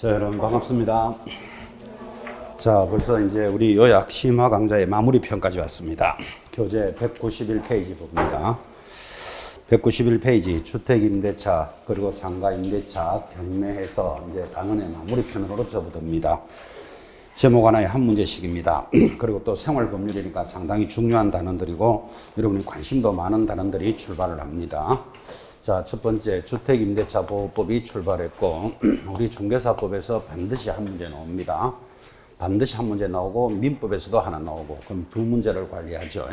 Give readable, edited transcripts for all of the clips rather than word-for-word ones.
자, 여러분 반갑습니다. 자, 벌써 이제 우리 요약 심화 강좌의 마무리 편까지 왔습니다. 교재 191페이지 봅니다. 191페이지 주택임대차 그리고 상가임대차 경매해서 이제 단원의 마무리 편으로 접어듭니다. 제목 하나에 한 문제씩입니다. 그리고 또 생활법률이니까 상당히 중요한 단원들이고 여러분이 관심도 많은 단원들이 출발을 합니다. 자, 첫 번째 주택임대차 보호법이 출발했고 우리 중개사법에서 반드시 한 문제 나옵니다. 반드시 한 문제 나오고 민법에서도 하나 나오고 그럼 두 문제를 관리하죠.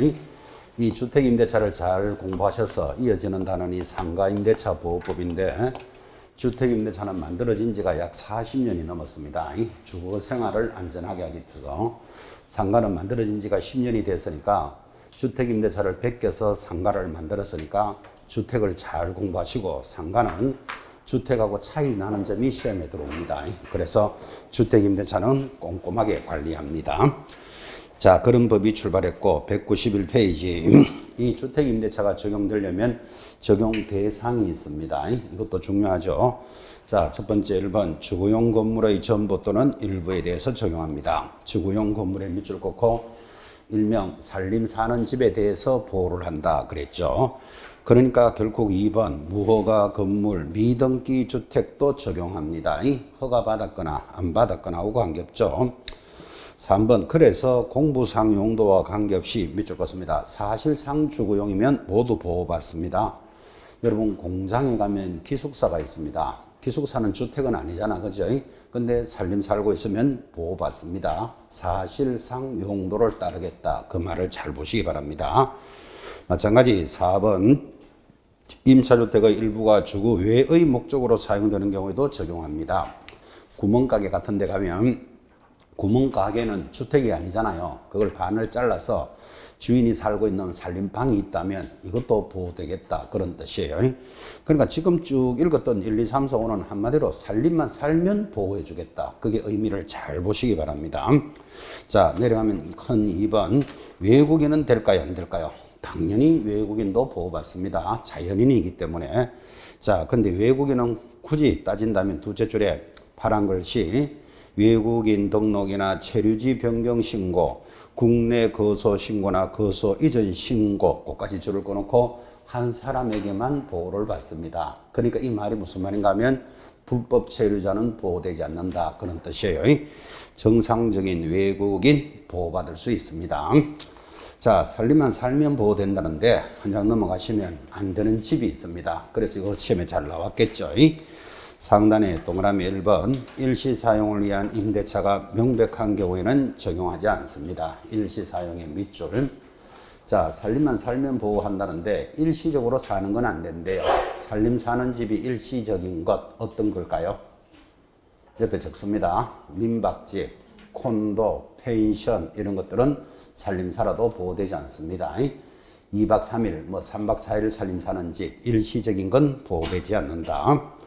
이 주택임대차를 잘 공부하셔서 이어지는 단원이 상가임대차 보호법인데 주택임대차는 만들어진 지가 약 40년이 넘었습니다. 주거생활을 안전하게 하기 위해서 상가는 만들어진 지가 10년이 됐으니까 주택임대차를 베껴서 상가를 만들었으니까 주택을 잘 공부하시고 상가는 주택하고 차이 나는 점이 시험에 들어옵니다. 그래서 주택임대차는 꼼꼼하게 관리합니다. 자, 그런 법이 출발했고 191페이지 이 주택임대차가 적용되려면 적용 대상이 있습니다. 이것도 중요하죠. 자, 첫 번째 1번 주거용 건물의 전부 또는 일부에 대해서 적용합니다. 주거용 건물에 밑줄 긋고 일명 살림 사는 집에 대해서 보호를 한다 그랬죠. 그러니까 결국 2번 무허가 건물 미등기 주택도 적용합니다. 허가 받았거나 안 받았거나하고 관계없죠. 3번 그래서 공부상 용도와 관계없이 밑줄 긋습니다. 사실상 주거용이면 모두 보호받습니다. 여러분 공장에 가면 기숙사가 있습니다. 기숙사는 주택은 아니잖아, 그죠? 근데 살림 살고 있으면 보호받습니다. 사실상 용도를 따르겠다. 그 말을 잘 보시기 바랍니다. 마찬가지 4번 임차주택의 일부가 주거 외의 목적으로 사용되는 경우에도 적용합니다. 구멍가게 같은 데 가면 구멍가게는 주택이 아니잖아요. 그걸 반을 잘라서 주인이 살고 있는 살림방이 있다면 이것도 보호되겠다 그런 뜻이에요. 그러니까 지금 쭉 읽었던 1, 2, 3, 4, 5는 한마디로 살림만 살면 보호해 주겠다. 그게 의미를 잘 보시기 바랍니다. 자, 내려가면 큰 2번 외국인은 될까요 안 될까요? 당연히 외국인도 보호받습니다. 자연인이기 때문에. 자, 근데 외국인은 굳이 따진다면 둘째 줄에 파란 글씨 외국인 등록이나 체류지 변경 신고, 국내 거소 신고나 거소 이전 신고 끝까지 줄을 꺼놓고 한 사람에게만 보호를 받습니다. 그러니까 이 말이 무슨 말인가 하면 불법 체류자는 보호되지 않는다 그런 뜻이에요. 정상적인 외국인 보호받을 수 있습니다. 자, 살림만 살면 보호된다는데 한 장 넘어가시면 안 되는 집이 있습니다. 그래서 이거 시험에 잘 나왔겠죠. 상단에 동그라미 1번 일시 사용을 위한 임대차가 명백한 경우에는 적용하지 않습니다. 일시 사용의 밑줄. 자, 살림만 살면 보호한다는데 일시적으로 사는 건 안 된대요. 살림 사는 집이 일시적인 것 어떤 걸까요? 옆에 적습니다. 민박집, 콘도, 펜션 이런 것들은 살림 살아도 보호되지 않습니다. 2박 3일, 3박 4일 살림 사는 집 일시적인 건 보호되지 않는다.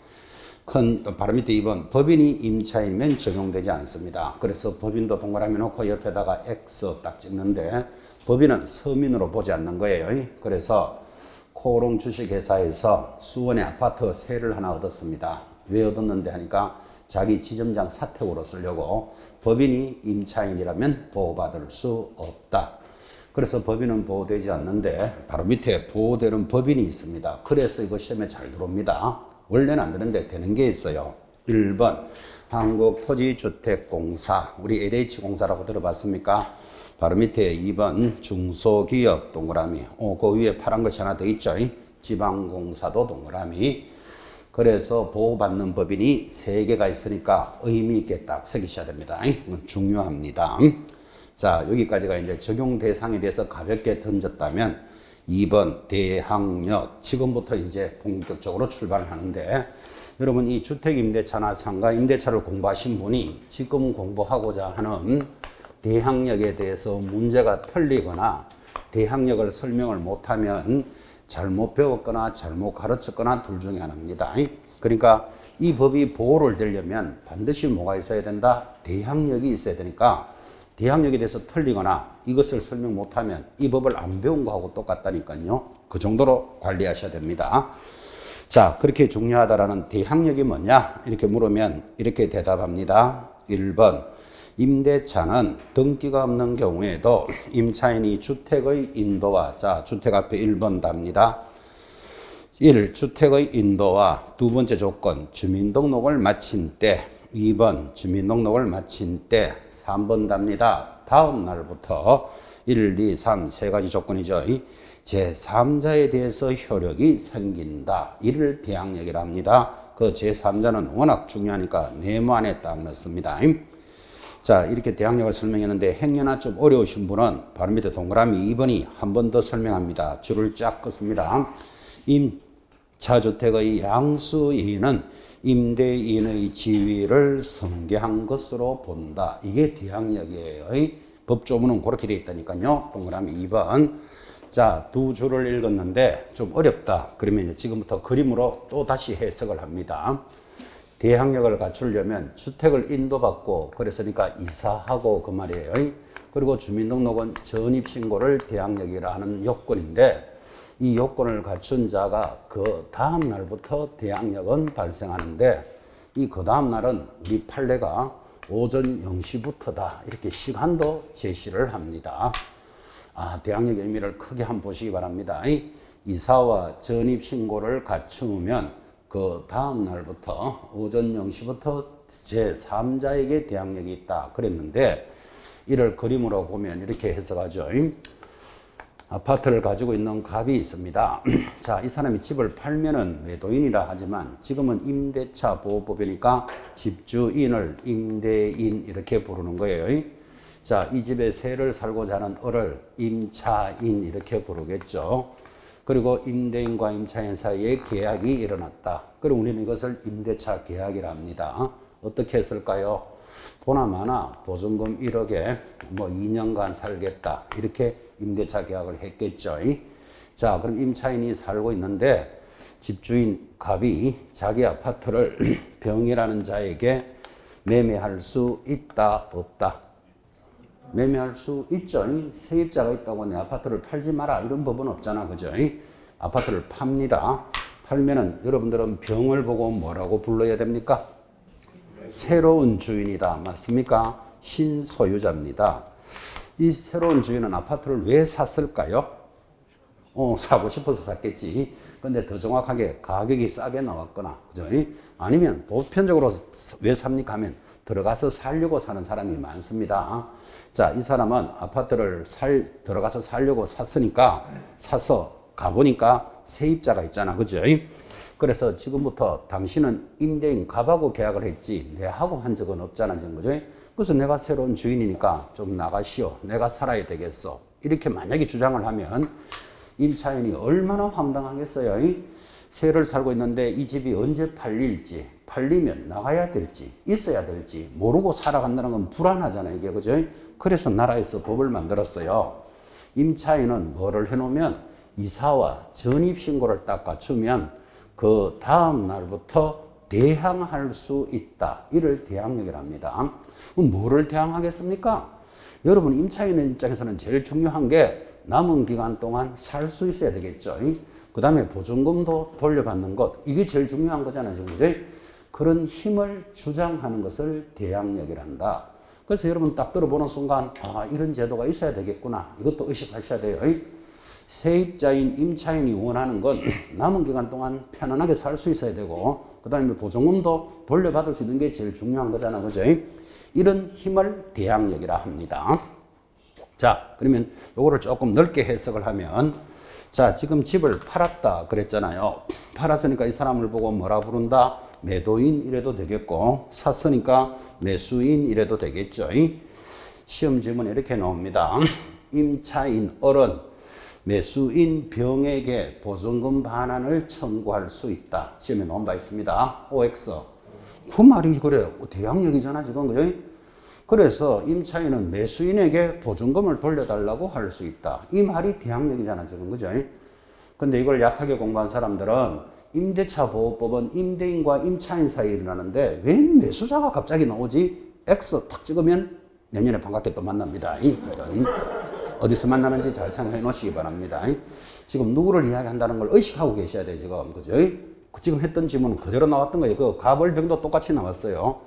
큰 바로 밑에 2번 법인이 임차인이면 적용되지 않습니다. 그래서 법인도 동그라미 놓고 옆에다가 X 딱 찍는데 법인은 서민으로 보지 않는 거예요. 그래서 코오롱 주식회사에서 수원의 아파트 세를 하나 얻었습니다. 왜 얻었는데 하니까 자기 지점장 사택으로 쓰려고 법인이 임차인이라면 보호받을 수 없다. 그래서 법인은 보호되지 않는데 바로 밑에 보호되는 법인이 있습니다. 그래서 이거 시험에 잘 들어옵니다. 원래는 안 되는데 되는 게 있어요. 1번 한국토지주택공사 우리 LH공사라고 들어봤습니까? 바로 밑에 2번 중소기업 동그라미 그 위에 파란 것이 하나 더 있죠. 지방공사도 동그라미. 그래서 보호받는 법인이 3개가 있으니까 의미 있게 딱 새기셔야 됩니다. 중요합니다. 자, 여기까지가 이제 적용 대상에 대해서 가볍게 던졌다면 2번 대항력 지금부터 이제 본격적으로 출발을 하는데 여러분 이 주택임대차나 상가임대차를 공부하신 분이 지금 공부하고자 하는 대항력에 대해서 문제가 틀리거나 대항력을 설명을 못하면 잘못 배웠거나 잘못 가르쳤거나 둘 중에 하나입니다. 그러니까 이 법이 보호를 되려면 반드시 뭐가 있어야 된다? 대항력이 있어야 되니까 대항력에 대해서 틀리거나 이것을 설명 못하면 이 법을 안 배운 거하고 똑같다니까요. 그 정도로 관리하셔야 됩니다. 자, 그렇게 중요하다라는 대항력이 뭐냐? 이렇게 물으면 이렇게 대답합니다. 1번. 임대차는 등기가 없는 경우에도 임차인이 주택의 인도와, 자, 주택 앞에 1번 답니다. 1. 주택의 인도와 두 번째 조건, 주민등록을 마친 때. 2번, 주민등록을 마친 때. 3번 답니다. 다음 날부터 1, 2, 3, 세 가지 조건이죠. 제3자에 대해서 효력이 생긴다. 이를 대항력이라 합니다. 그 제3자는 워낙 중요하니까 네모 안에 딱 넣습니다. 자, 이렇게 대항력을 설명했는데 행여나 좀 어려우신 분은 바로 밑에 동그라미 2번이 한 번 더 설명합니다. 줄을 쫙 긋습니다. 임차주택의 양수인은 임대인의 지위를 승계한 것으로 본다. 이게 대항력이에요. 법조문은 그렇게 되어 있다니까요. 동그라미 2번. 자, 두 줄을 읽었는데 좀 어렵다. 그러면 이제 지금부터 그림으로 또 다시 해석을 합니다. 대항력을 갖추려면 주택을 인도받고 그랬으니까 이사하고 그 말이에요. 그리고 주민등록은 전입신고를 대항력이라 하는 요건인데 이 요건을 갖춘 자가 그 다음 날부터 대항력은 발생하는데 이 그 다음 날은 이 판례가 오전 0시부터다. 이렇게 시간도 제시를 합니다. 대항력의 의미를 크게 한번 보시기 바랍니다. 이사와 전입신고를 갖추면 그 다음 날부터 오전 0시부터 제3자에게 대항력이 있다. 그랬는데 이를 그림으로 보면 이렇게 해석하죠. 아파트를 가지고 있는 갑이 있습니다. 자, 이 사람이 집을 팔면은 매도인이라 하지만 지금은 임대차 보호법이니까 집주인을 임대인 이렇게 부르는 거예요. 자, 이 집에 세를 살고자 하는 을을 임차인 이렇게 부르겠죠. 그리고 임대인과 임차인 사이에 계약이 일어났다. 그럼 우리는 이것을 임대차 계약이라 합니다. 어떻게 했을까요? 보나마나 보증금 1억에 뭐 2년간 살겠다. 이렇게 임대차 계약을 했겠죠. 자, 그럼 임차인이 살고 있는데 집주인 갑이 자기 아파트를 병이라는 자에게 매매할 수 있다, 없다? 매매할 수 있죠. 세입자가 있다고 내 아파트를 팔지 마라 이런 법은 없잖아. 그죠? 아파트를 팝니다. 팔면은 여러분들은 병을 보고 뭐라고 불러야 됩니까? 새로운 주인이다. 맞습니까? 신소유자입니다. 이 새로운 주인은 아파트를 왜 샀을까요? 사고 싶어서 샀겠지. 근데 더 정확하게 가격이 싸게 나왔거나, 그죠? 아니면 보편적으로 왜 삽니까 하면 들어가서 살려고 사는 사람이 많습니다. 자, 이 사람은 아파트를 들어가서 살려고 샀으니까, 사서 가보니까 세입자가 있잖아. 그죠? 그래서 지금부터 당신은 임대인 갑하고 계약을 했지, 내하고 한 적은 없잖아. 지금 그죠? 그래서 내가 새로운 주인이니까 좀 나가시오. 내가 살아야 되겠어. 이렇게 만약에 주장을 하면 임차인이 얼마나 황당하겠어요. 세를 살고 있는데 이 집이 언제 팔릴지, 팔리면 나가야 될지, 있어야 될지 모르고 살아간다는 건 불안하잖아요. 이게 그죠? 그래서 나라에서 법을 만들었어요. 임차인은 뭐를 해놓으면 이사와 전입신고를 딱 갖추면 그 다음 날부터 대항할 수 있다. 이를 대항력이라 합니다. 그럼 뭐를 대항하겠습니까? 여러분 임차인의 입장에서는 제일 중요한 게 남은 기간 동안 살 수 있어야 되겠죠. 그 다음에 보증금도 돌려받는 것. 이게 제일 중요한 거잖아요. 지금 이제 그런 힘을 주장하는 것을 대항력이란다. 그래서 여러분 딱 들어보는 순간 이런 제도가 있어야 되겠구나. 이것도 의식하셔야 돼요. 세입자인 임차인이 원하는 건 남은 기간 동안 편안하게 살 수 있어야 되고 그 다음에 보증금도 돌려받을 수 있는 게 제일 중요한 거잖아. 그죠? 이런 힘을 대항력이라 합니다. 자, 그러면 요거를 조금 넓게 해석을 하면 자, 지금 집을 팔았다 그랬잖아요. 팔았으니까 이 사람을 보고 뭐라 부른다? 매도인 이래도 되겠고 샀으니까 매수인 이래도 되겠죠. 시험 질문에 이렇게 나옵니다. 임차인 을은 매수인 병에게 보증금 반환을 청구할 수 있다. 시험에 나온 바 있습니다. OX. 그 말이 그래. 대항력이잖아 지금. 그죠? 그래서 임차인은 매수인에게 보증금을 돌려달라고 할 수 있다. 이 말이 대항력이잖아 지금. 그죠? 근데 이걸 약하게 공부한 사람들은 임대차 보호법은 임대인과 임차인 사이에 일어나는데 왜 매수자가 갑자기 나오지? X 탁 찍으면 내년에 반갑게 또 만납니다. 어디서 만나는지 잘 생각해 놓으시기 바랍니다. 지금 누구를 이야기한다는 걸 의식하고 계셔야 돼요, 지금. 그죠? 지금 했던 질문은 그대로 나왔던 거예요. 그 가벌병도 똑같이 나왔어요.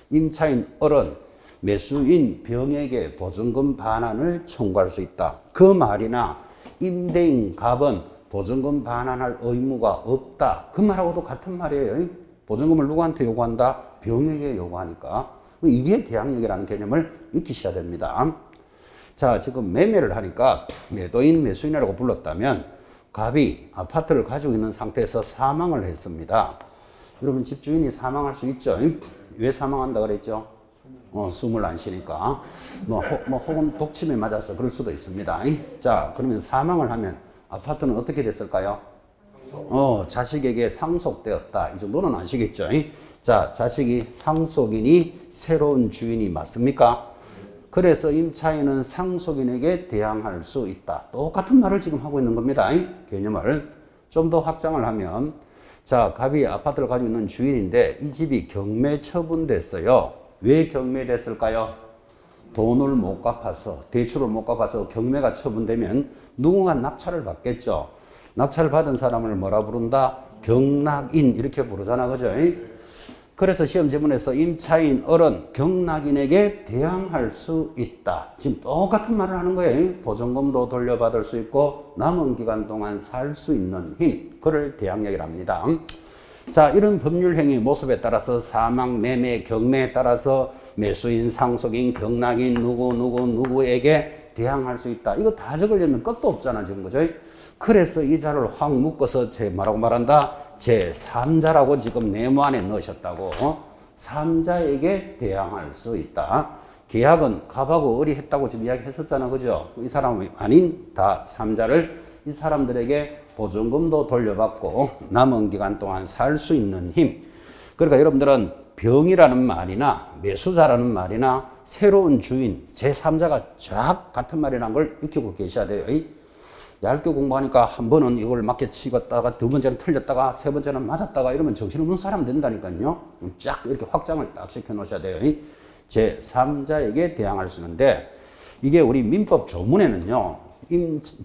임차인 어른, 매수인 병에게 보증금 반환을 청구할 수 있다. 그 말이나 임대인 갑은 보증금 반환할 의무가 없다. 그 말하고도 같은 말이에요. 보증금을 누구한테 요구한다? 병에게 요구하니까. 이게 대항력이라는 개념을 익히셔야 됩니다. 자, 지금 매매를 하니까 매도인, 매수인이라고 불렀다면 갑이 아파트를 가지고 있는 상태에서 사망을 했습니다. 여러분 집주인이 사망할 수 있죠? 왜 사망한다 그랬죠? 숨을 안 쉬니까. 혹은 독침에 맞아서 그럴 수도 있습니다. 자, 그러면 사망을 하면 아파트는 어떻게 됐을까요? 자식에게 상속되었다. 이 정도는 아시겠죠? 자, 자식이 상속인이 새로운 주인이 맞습니까? 그래서 임차인은 상속인에게 대항할 수 있다. 똑같은 말을 지금 하고 있는 겁니다. 개념을 좀 더 확장을 하면, 자, 갑이 아파트를 가지고 있는 주인인데 이 집이 경매 처분됐어요. 왜 경매됐을까요? 돈을 못 갚아서, 대출을 못 갚아서 경매가 처분되면 누군가 낙찰을 받겠죠. 낙찰을 받은 사람을 뭐라 부른다? 경락인 이렇게 부르잖아, 그죠? 그래서 시험 지문에서 임차인 어른 경락인에게 대항할 수 있다. 지금 똑같은 말을 하는 거예요. 보증금도 돌려받을 수 있고 남은 기간 동안 살 수 있는 힘, 그걸 대항력이라 합니다. 자, 이런 법률 행위 모습에 따라서 사망, 매매, 경매에 따라서 매수인, 상속인, 경락인 누구에게 대항할 수 있다. 이거 다 적으려면 끝도 없잖아, 지금, 그죠? 그래서 이 자를 확 묶어서 뭐라고 말한다? 제3자라고 지금 네모 안에 넣으셨다고. 3자에게 대항할 수 있다. 계약은 갑하고 을이 했다고 지금 이야기 했었잖아, 그죠? 이 사람이 아닌 다 3자를 이 사람들에게 보증금도 돌려받고 남은 기간 동안 살 수 있는 힘. 그러니까 여러분들은 병이라는 말이나 매수자라는 말이나 새로운 주인, 제3자가 쫙 같은 말이라는 걸 익히고 계셔야 돼요. 얇게 공부하니까 한 번은 이걸 맞게 치겠다가 두 번째는 틀렸다가 세 번째는 맞았다가 이러면 정신없는 사람 된다니까요. 쫙 이렇게 확장을 딱 시켜 놓으셔야 돼요. 제3자에게 대항할 수 있는데 이게 우리 민법 조문에는요.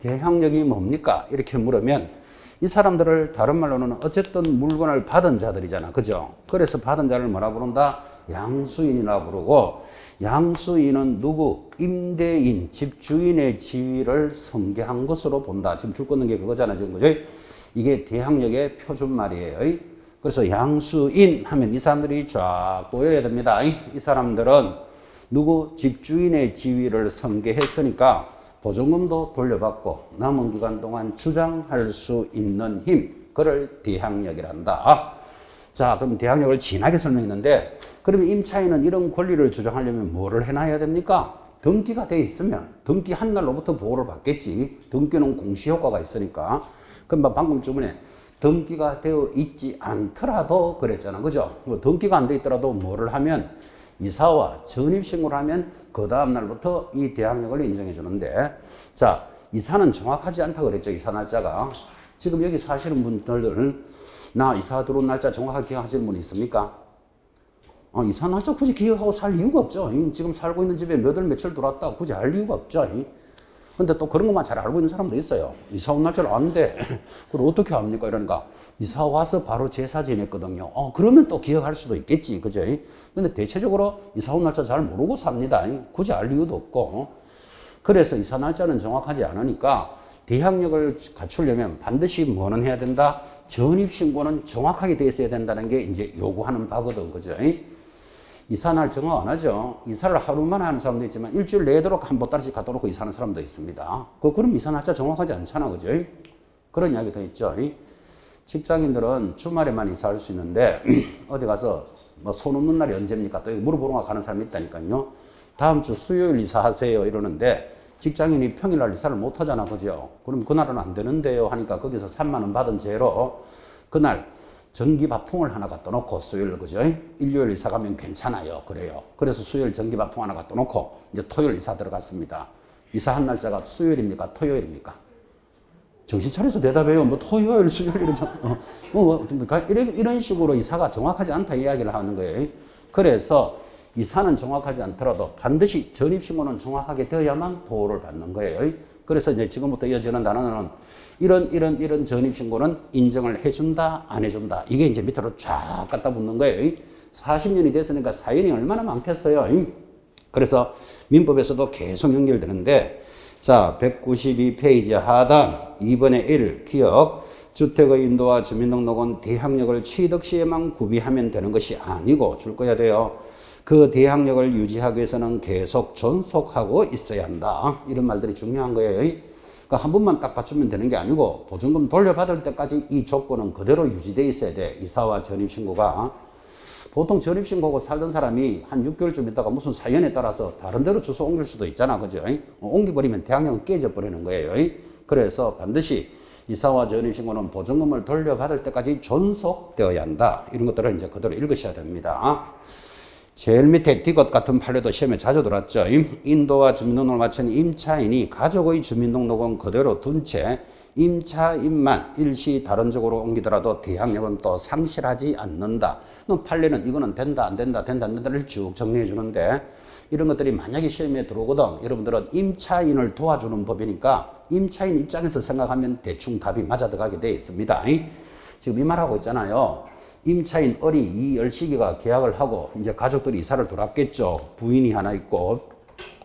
대항력이 뭡니까? 이렇게 물으면 이 사람들을 다른 말로는 어쨌든 물건을 받은 자들이잖아. 그죠? 그래서 받은 자를 뭐라 부른다? 양수인이라 부르고 양수인은 누구? 임대인, 집주인의 지위를 승계한 것으로 본다. 지금 줄 걷는 게 그거잖아, 지금, 그죠? 이게 대항력의 표준말이에요. 그래서 양수인 하면 이 사람들이 쫙 보여야 됩니다. 이 사람들은 누구? 집주인의 지위를 승계했으니까 보증금도 돌려받고 남은 기간 동안 주장할 수 있는 힘, 그걸 대항력이란다. 자, 그럼 대항력을 진하게 설명했는데, 그러면 임차인은 이런 권리를 주장하려면 뭐를 해놔야 됩니까? 등기가 돼 있으면 등기 한 날로부터 보호를 받겠지. 등기는 공시효과가 있으니까. 그럼 방금 주문에 등기가 되어 있지 않더라도 그랬잖아, 그죠? 등기가 안 돼 있더라도 뭐를 하면 이사와 전입신고를 하면 그 다음 날부터 이 대항력을 인정해 주는데, 자, 이사는 정확하지 않다 그랬죠, 이사 날짜가. 지금 여기 사시는 분들은 나 이사 들어온 날짜 정확하게 기억하시는 분 있습니까? 이사 날짜 굳이 기억하고 살 이유가 없죠. 지금 살고 있는 집에 몇 월 며칠 들어왔다 굳이 알 이유가 없죠. 근데 또 그런 것만 잘 알고 있는 사람도 있어요. 이사 온 날짜를 아는데 그걸 어떻게 압니까? 이러니까 이사 와서 바로 제사 지냈거든요. 그러면 또 기억할 수도 있겠지, 그죠? 근데 대체적으로 이사 온 날짜 잘 모르고 삽니다. 굳이 알 이유도 없고. 그래서 이사 날짜는 정확하지 않으니까 대항력을 갖추려면 반드시 뭐는 해야 된다? 전입신고는 정확하게 돼 있어야 된다는 게 이제 요구하는 바거든, 그죠? 이사날 정확 안 하죠. 이사를 하루만 하는 사람도 있지만 일주일 내도록 한 보따리씩 갖다 놓고 이사하는 사람도 있습니다. 그럼 이사 날짜 정확하지 않잖아, 그죠? 그런 이야기도 있죠. 직장인들은 주말에만 이사할 수 있는데 어디 가서 뭐 손 없는 날이 언제입니까? 또 물어보러 가는 사람이 있다니까요. 다음 주 수요일 이사하세요 이러는데 직장인이 평일날 이사를 못 하잖아, 그죠? 그럼 그날은 안 되는데요 하니까 거기서 3만 원 받은 죄로 그날 전기밥통을 하나 갖다 놓고 수요일, 그죠? 일요일 이사 가면 괜찮아요, 그래요. 그래서 수요일 전기밥통 하나 갖다 놓고 이제 토요일 이사 들어갔습니다. 이사한 날짜가 수요일입니까? 토요일입니까? 정신 차려서 대답해요. 뭐 토요일, 수요일 이런 식으로 이사가 정확하지 않다 이야기를 하는 거예요. 그래서 이사는 정확하지 않더라도 반드시 전입신고는 정확하게 되어야만 보호를 받는 거예요. 그래서 이제 지금부터 이어지는 단어는 이런 전입신고는 인정을 해준다, 안 해준다. 이게 이제 밑으로 쫙 갖다 붙는 거예요. 40년이 됐으니까 사연이 얼마나 많겠어요. 그래서 민법에서도 계속 연결되는데, 자, 192페이지 하단 2번의 1 기억. 주택의 인도와 주민등록은 대항력을 취득 시에만 구비하면 되는 것이 아니고 줄 거야 돼요. 그 대항력을 유지하기 위해서는 계속 존속하고 있어야 한다. 이런 말들이 중요한 거예요. 그러니까 한 번만 딱 갖추면 되는 게 아니고 보증금 돌려받을 때까지 이 조건은 그대로 유지되어 있어야 돼. 이사와 전입신고가. 보통 전입신고하고 살던 사람이 한 6개월쯤 있다가 무슨 사연에 따라서 다른 데로 주소 옮길 수도 있잖아. 그죠? 옮겨버리면 대항력은 깨져버리는 거예요. 그래서 반드시 이사와 전입신고는 보증금을 돌려받을 때까지 존속되어야 한다. 이런 것들을 이제 그대로 읽으셔야 됩니다. 제일 밑에 디귿 같은 판례도 시험에 자주 들었죠. 인도와 주민등록을 마친 임차인이 가족의 주민등록은 그대로 둔 채 임차인만 일시 다른 쪽으로 옮기더라도 대항력은 또 상실하지 않는다. 판례는 이거는 된다, 안 된다, 된다, 안 된다를 쭉 정리해 주는데, 이런 것들이 만약에 시험에 들어오거든. 여러분들은 임차인을 도와주는 법이니까 임차인 입장에서 생각하면 대충 답이 맞아 들어가게 되어 있습니다. 지금 이 말하고 있잖아요. 임차인 어리 이열시기가 계약을 하고 이제 가족들이 이사를 돌았겠죠. 부인이 하나 있고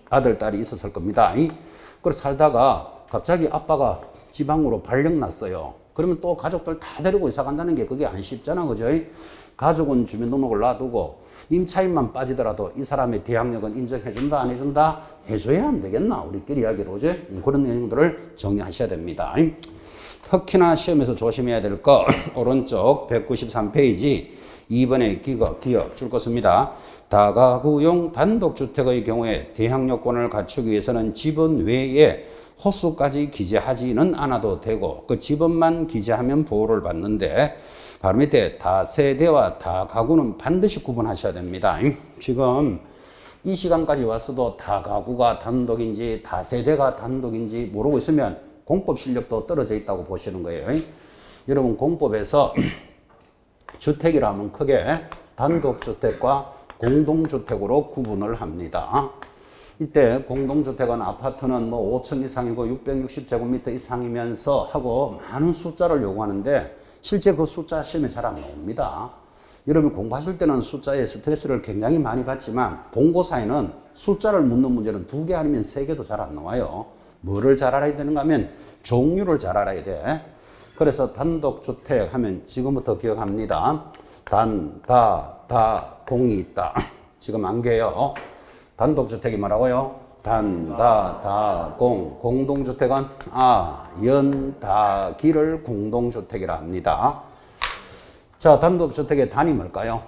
아들, 딸이 있었을 겁니다. 그래서 살다가 갑자기 아빠가 지방으로 발령 났어요. 그러면 또 가족들 다 데리고 이사 간다는 게 그게 안 쉽잖아. 그죠? 가족은 주민등록을 놔두고 임차인만 빠지더라도 이 사람의 대항력은 인정해준다, 안 해준다? 해줘야 안 되겠나? 우리끼리 이야기로, 그죠? 그런 내용들을 정리하셔야 됩니다. 특히나 시험에서 조심해야 될 거, 오른쪽 193페이지 2번의 기억 줄 것입니다. 다가구용 단독주택의 경우에 대항력권을 갖추기 위해서는 지번 외에 호수까지 기재하지는 않아도 되고, 그 지번만 기재하면 보호를 받는데, 바로 밑에 다세대와 다가구는 반드시 구분하셔야 됩니다. 지금 이 시간까지 왔어도 다가구가 단독인지 다세대가 단독인지 모르고 있으면 공법 실력도 떨어져 있다고 보시는 거예요. 여러분, 공법에서 주택이라 하면 크게 단독주택과 공동주택으로 구분을 합니다. 이때 공동주택은 아파트는 뭐 5층 이상이고 660제곱미터 이상이면서 하고 많은 숫자를 요구하는데, 실제 그 숫자 시험에 잘 안 나옵니다. 여러분 공부하실 때는 숫자에 스트레스를 굉장히 많이 받지만 본고사에는 숫자를 묻는 문제는 2개 아니면 3개도 잘 안 나와요. 뭐를 잘 알아야 되는가 하면 종류를 잘 알아야 돼. 그래서 단독주택 하면 지금부터 기억합니다. 공이 있다. 지금 안 돼요. 단독주택이 뭐라고요? 공. 공동주택은 기를 공동주택이라 합니다. 자, 단독주택의 단이 뭘까요?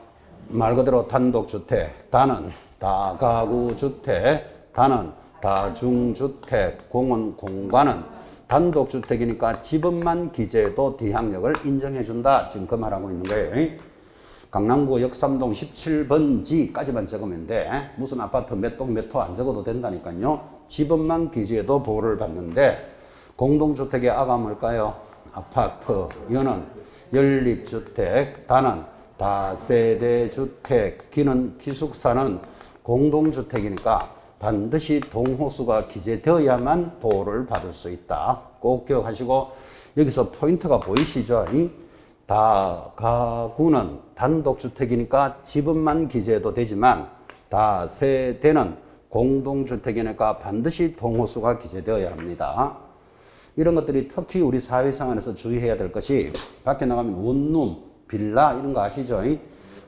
말 그대로 단독주택. 단은 다가구주택, 단은 다중주택, 공은 공간은 단독주택이니까 지번만 기재해도 대항력을 인정해준다. 지금 그 말하고 있는 거예요. 강남구 역삼동 17번지까지만 적으면 돼. 무슨 아파트 몇 동 몇 호 안 적어도 된다니까요. 지번만 기재해도 보호를 받는데, 공동주택의 아가 뭘까요? 아파트. 이거는 연립주택. 다는 다세대주택. 기숙사는 공동주택이니까 반드시 동호수가 기재되어야만 보호를 받을 수 있다. 꼭 기억하시고, 여기서 포인트가 보이시죠? 다가구는 단독주택이니까 지번만 기재해도 되지만, 다세대는 공동주택이니까 반드시 동호수가 기재되어야 합니다. 이런 것들이 특히 우리 사회생활에서 주의해야 될 것이, 밖에 나가면 원룸, 빌라 이런 거 아시죠?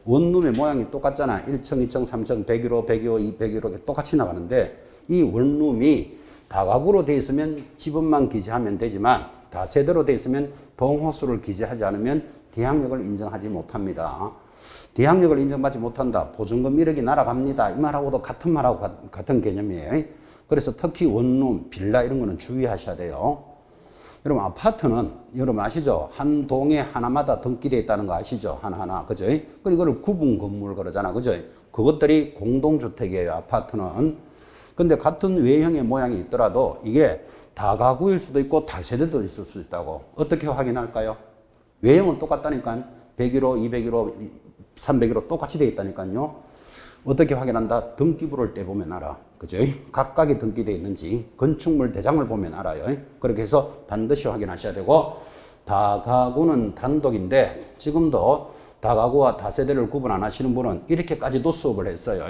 원룸의 모양이 똑같잖아. 1층, 2층, 3층, 101호, 102호, 101호 똑같이 나가는데, 이 원룸이 다가구로 되어 있으면 지번만 기재하면 되지만, 다세대로 되어 있으면 동호수를 기재하지 않으면 대항력을 인정하지 못합니다. 대항력을 인정받지 못한다. 보증금 1억이 날아갑니다. 이 말하고도 같은 말하고 같은 개념이에요. 그래서 특히 원룸, 빌라 이런 거는 주의하셔야 돼요. 여러분, 아파트는 여러분 아시죠? 한 동에 하나마다 등기되어 있다는 거 아시죠? 하나하나. 그죠? 그리고 이거를 구분 건물 그러잖아. 그죠? 그것들이 공동주택이에요. 아파트는. 근데 같은 외형의 모양이 있더라도 이게 다가구일 수도 있고 다세대도 있을 수 있다고. 어떻게 확인할까요? 외형은 똑같다니까. 101호, 201호, 301호 똑같이 되어 있다니까요. 어떻게 확인한다? 등기부를 떼보면 알아. 그죠? 각각이 등기되어 있는지 건축물 대장을 보면 알아요. 그렇게 해서 반드시 확인하셔야 되고, 다가구는 단독인데 지금도 다가구와 다세대를 구분 안 하시는 분은 이렇게까지도 수업을 했어요.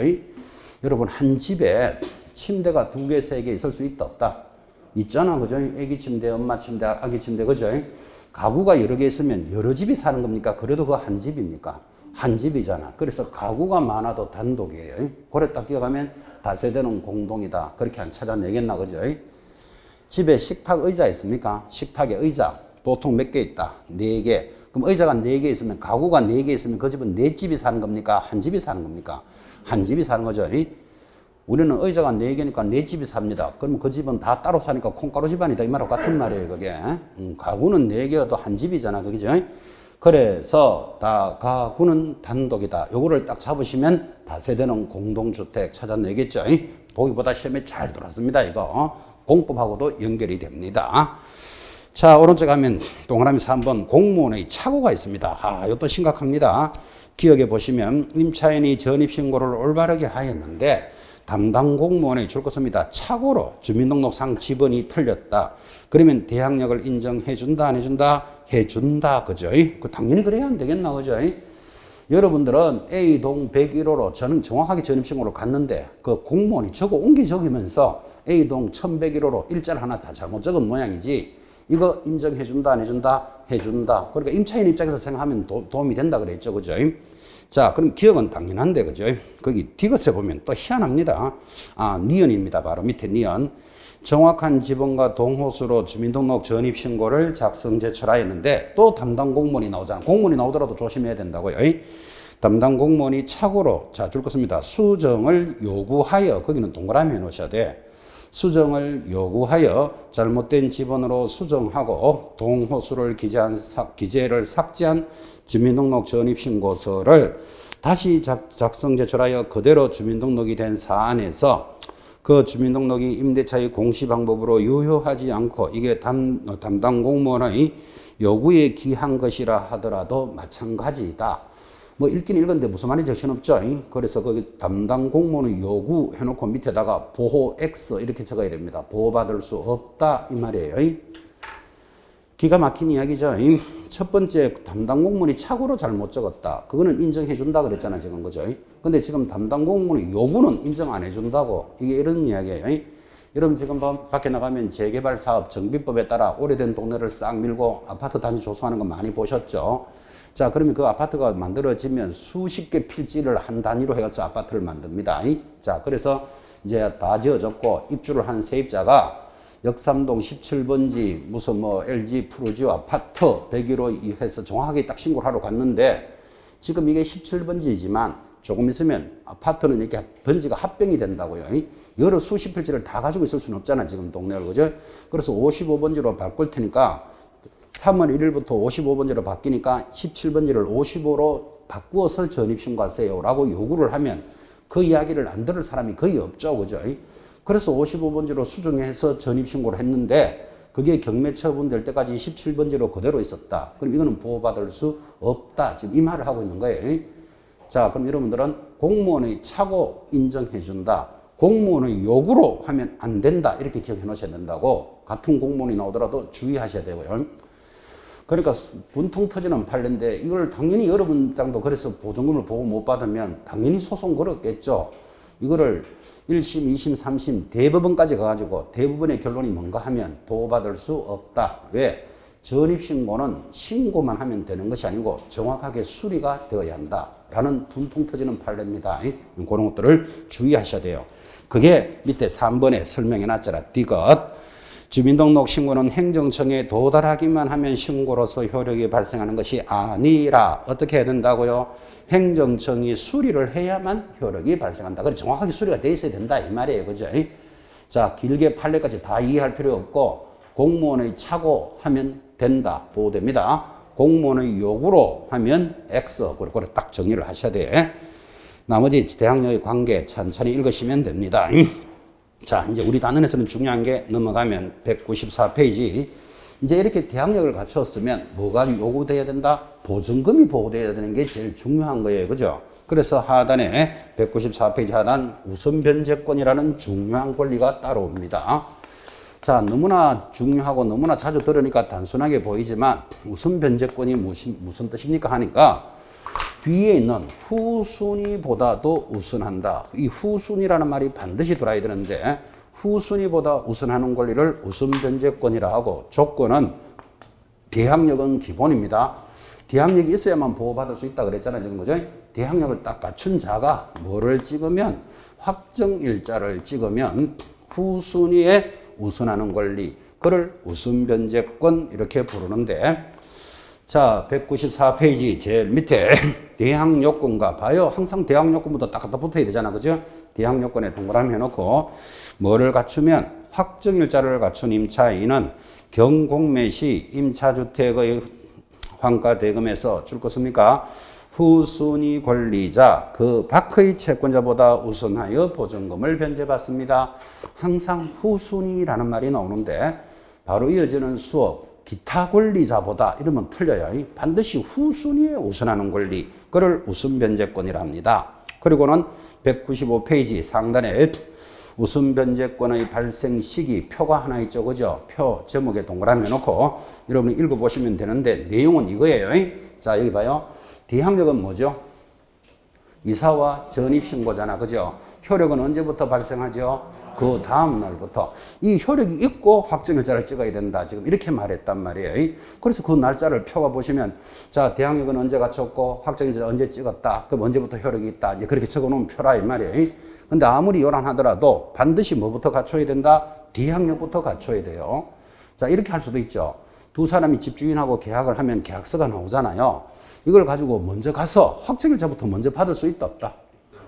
여러분, 한 집에 침대가 2개, 3개 있을 수 있다, 없다? 있잖아, 그죠? 애기 침대, 엄마 침대, 아기 침대, 그죠? 가구가 여러 개 있으면 여러 집이 사는 겁니까? 그래도 그 한 집입니까? 한 집이잖아. 그래서 가구가 많아도 단독이에요. 그래 딱 기억하면 다세대는 공동이다. 그렇게 안 찾아내겠나, 그죠? 집에 식탁 의자 있습니까? 식탁에 의자 보통 몇 개 있다? 4개. 그럼 의자가 4개 있으면, 가구가 4개 있으면 그 집은 4집이 사는 겁니까? 한 집이 사는 겁니까? 한 집이 사는 거죠. 우리는 의자가 4개니까 4집이 삽니다. 그러면 그 집은 다 따로 사니까 콩가루 집안이다, 이 말하고 같은 말이에요, 그게. 가구는 4개여도 한 집이잖아, 그죠? 그래서 다가구는 단독이다. 요거를 딱 잡으시면 다세대는 공동주택 찾아내겠죠. 보기보다 시험에 잘 들어왔습니다, 이거. 공법하고도 연결이 됩니다. 자, 오른쪽 가면 동그라미 3번 공무원의 착오가 있습니다. 이것도 심각합니다. 기억해 보시면 임차인이 전입신고를 올바르게 하였는데 담당 공무원이 줄 것입니다. 착오로 주민등록상 지번이 틀렸다. 그러면 대항력을 인정해준다, 안 해준다? 해준다, 그죠? 그 당연히 그래야 안 되겠나, 그죠? 여러분들은 A동 101호로 저는 정확하게 전입신고를 갔는데 그 공무원이 적어 옮기 적으면서 A동 1101호로 일자를 하나 다 잘못 적은 모양이지, 이거 인정해준다, 안 해준다? 해준다. 그러니까 임차인 입장에서 생각하면 도움이 된다 그랬죠, 그죠? 자, 그럼 기억은 당연한데, 그죠? 거기 디귿에 보면 또 희한합니다. 니은입니다. 바로 밑에 니은. 정확한 지번과 동호수로 주민등록 전입신고를 작성 제출하였는데 또 담당 공무원이 나오잖아. 공무원이 나오더라도 조심해야 된다고요. 담당 공무원이 착오로, 자, 줄 것입니다. 수정을 요구하여, 거기는 동그라미 해놓으셔야 돼. 수정을 요구하여 잘못된 지번으로 수정하고 동호수를 기재를 삭제한 주민등록 전입신고서를 다시 작성 제출하여 그대로 주민등록이 된 사안에서 그 주민등록이 임대차의 공시방법으로 유효하지 않고 이게 담당 공무원의 요구에 기한 것이라 하더라도 마찬가지다. 뭐 읽긴 읽었는데 무슨 말인지 정신없죠. 그래서 거기 담당 공무원의 요구 해놓고 밑에다가 보호 X 이렇게 적어야 됩니다. 보호받을 수 없다, 이 말이에요. 기가 막힌 이야기죠. 첫 번째, 담당 공무원이 착오로 잘못 적었다. 그거는 인정해준다 그랬잖아, 지금, 그죠? 근데 지금 담당 공무원의 요구는 인정 안 해준다고. 이게 이런 이야기예요. 여러분 지금 밖에 나가면 재개발 사업 정비법에 따라 오래된 동네를 싹 밀고 아파트 단지 조성하는 거 많이 보셨죠? 자, 그러면 그 아파트가 만들어지면 수십 개 필지를 한 단위로 해서 아파트를 만듭니다. 자, 그래서 이제 다 지어졌고 입주를 한 세입자가 역삼동 17번지 무슨 뭐 LG 프로지오 아파트 101호 해서 정확하게 딱 신고를 하러 갔는데 지금 이게 17번지이지만 조금 있으면 아파트는 이렇게 번지가 합병이 된다고요. 여러 수십 필지를 다 가지고 있을 수는 없잖아, 지금 동네를, 그죠? 그래서 55번지로 바꿀 테니까 3월 1일부터 55번지로 바뀌니까 17번지를 55로 바꾸어서 전입신고하세요 라고 요구를 하면 그 이야기를 안 들을 사람이 거의 없죠, 그죠? 그래서 55번지로 수정해서 전입신고를 했는데 그게 경매 처분될 때까지 17번지로 그대로 있었다. 그럼 이거는 보호받을 수 없다. 지금 이 말을 하고 있는 거예요. 자, 그럼 여러분들은 공무원의 착오 인정해준다. 공무원의 요구로 하면 안 된다. 이렇게 기억해 놓으셔야 된다고. 같은 공무원이 나오더라도 주의하셔야 되고요. 그러니까 분통 터지는 판례인데 이걸 당연히 여러분장도 그래서 보증금을 보고 못 받으면 당연히 소송 걸었겠죠. 이거를 1심, 2심, 3심 대법원까지 가가지고 대부분의 결론이 뭔가 하면 보호받을 수 없다. 왜? 전입신고는 신고만 하면 되는 것이 아니고 정확하게 수리가 되어야 한다. 라는 분통 터지는 판례입니다. 그런 것들을 주의하셔야 돼요. 그게 밑에 3번에 설명해 놨잖아. 디귿. 주민등록 신고는 행정청에 도달하기만 하면 신고로서 효력이 발생하는 것이 아니라 어떻게 해야 된다고요? 행정청이 수리를 해야만 효력이 발생한다. 그래 정확하게 수리가 돼 있어야 된다 이 말이에요, 그죠? 자, 길게 판례까지 다 이해할 필요 없고 공무원의 착오 하면 된다, 보호됩니다. 공무원의 요구로 하면 X, 그리고 딱 정리를 하셔야 돼. 나머지 대항력의 관계 천천히 읽으시면 됩니다. 자, 이제 우리 단원에서는 중요한 게 넘어가면 194페이지. 이제 이렇게 대항력을 갖췄으면 뭐가 요구돼야 된다? 보증금이 보호돼야 되는 게 제일 중요한 거예요. 그죠? 그래서 하단에 194페이지 하단 우선 변제권이라는 중요한 권리가 따라옵니다. 자, 너무나 중요하고 너무나 자주 들으니까 단순하게 보이지만 우선 변제권이 무슨 뜻입니까 하니까 뒤에 있는 후순위보다도 우선한다. 이 후순위라는 말이 반드시 들어야 되는데 후순위보다 우선하는 권리를 우선 변제권이라 하고 조건은 대항력은 기본입니다. 대항력이 있어야만 보호받을 수 있다 그랬잖아요. 지금 그죠? 대항력을 딱 갖춘 자가 뭐를 찍으면 확정 일자를 찍으면 후순위에 우선하는 권리, 그를 우선 변제권 이렇게 부르는데 자, 194페이지 제일 밑에 대항 요건과 봐요. 항상 대항 요건부터 딱 갖다 붙어야 되잖아. 그죠? 대항 요건에 동그라미 해놓고 뭐를 갖추면 확정일자를 갖춘 임차인은 경공매 시 임차주택의 환가대금에서 줄 것입니까? 후순위 권리자 그 밖의 채권자보다 우선하여 보증금을 변제받습니다. 항상 후순위라는 말이 나오는데 바로 이어지는 수업 기타 권리자보다 이러면 틀려요. 반드시 후순위에 우선하는 권리, 그를 우선 변제권이라 합니다. 그리고는 195페이지 상단에 우선 변제권의 발생 시기 표가 하나 있죠. 그죠? 표 제목에 동그라미 해놓고 여러분이 읽어보시면 되는데 내용은 이거예요. 자, 여기 봐요. 대항력은 뭐죠? 이사와 전입신고잖아. 그죠? 효력은 언제부터 발생하죠? 그 다음 날부터. 이 효력이 있고 확정일자를 찍어야 된다. 지금 이렇게 말했단 말이에요. 그래서 그 날짜를 표가 보시면 자, 대항력은 언제 갖췄고 확정일자 언제 찍었다. 그럼 언제부터 효력이 있다. 이제 그렇게 적어 놓으면 표라 이 말이에요. 근데 아무리 요란하더라도 반드시 뭐부터 갖춰야 된다? 대항력부터 갖춰야 돼요. 자, 이렇게 할 수도 있죠. 두 사람이 집주인하고 계약을 하면 계약서가 나오잖아요. 이걸 가지고 먼저 가서 확정일자부터 먼저 받을 수 있다 없다?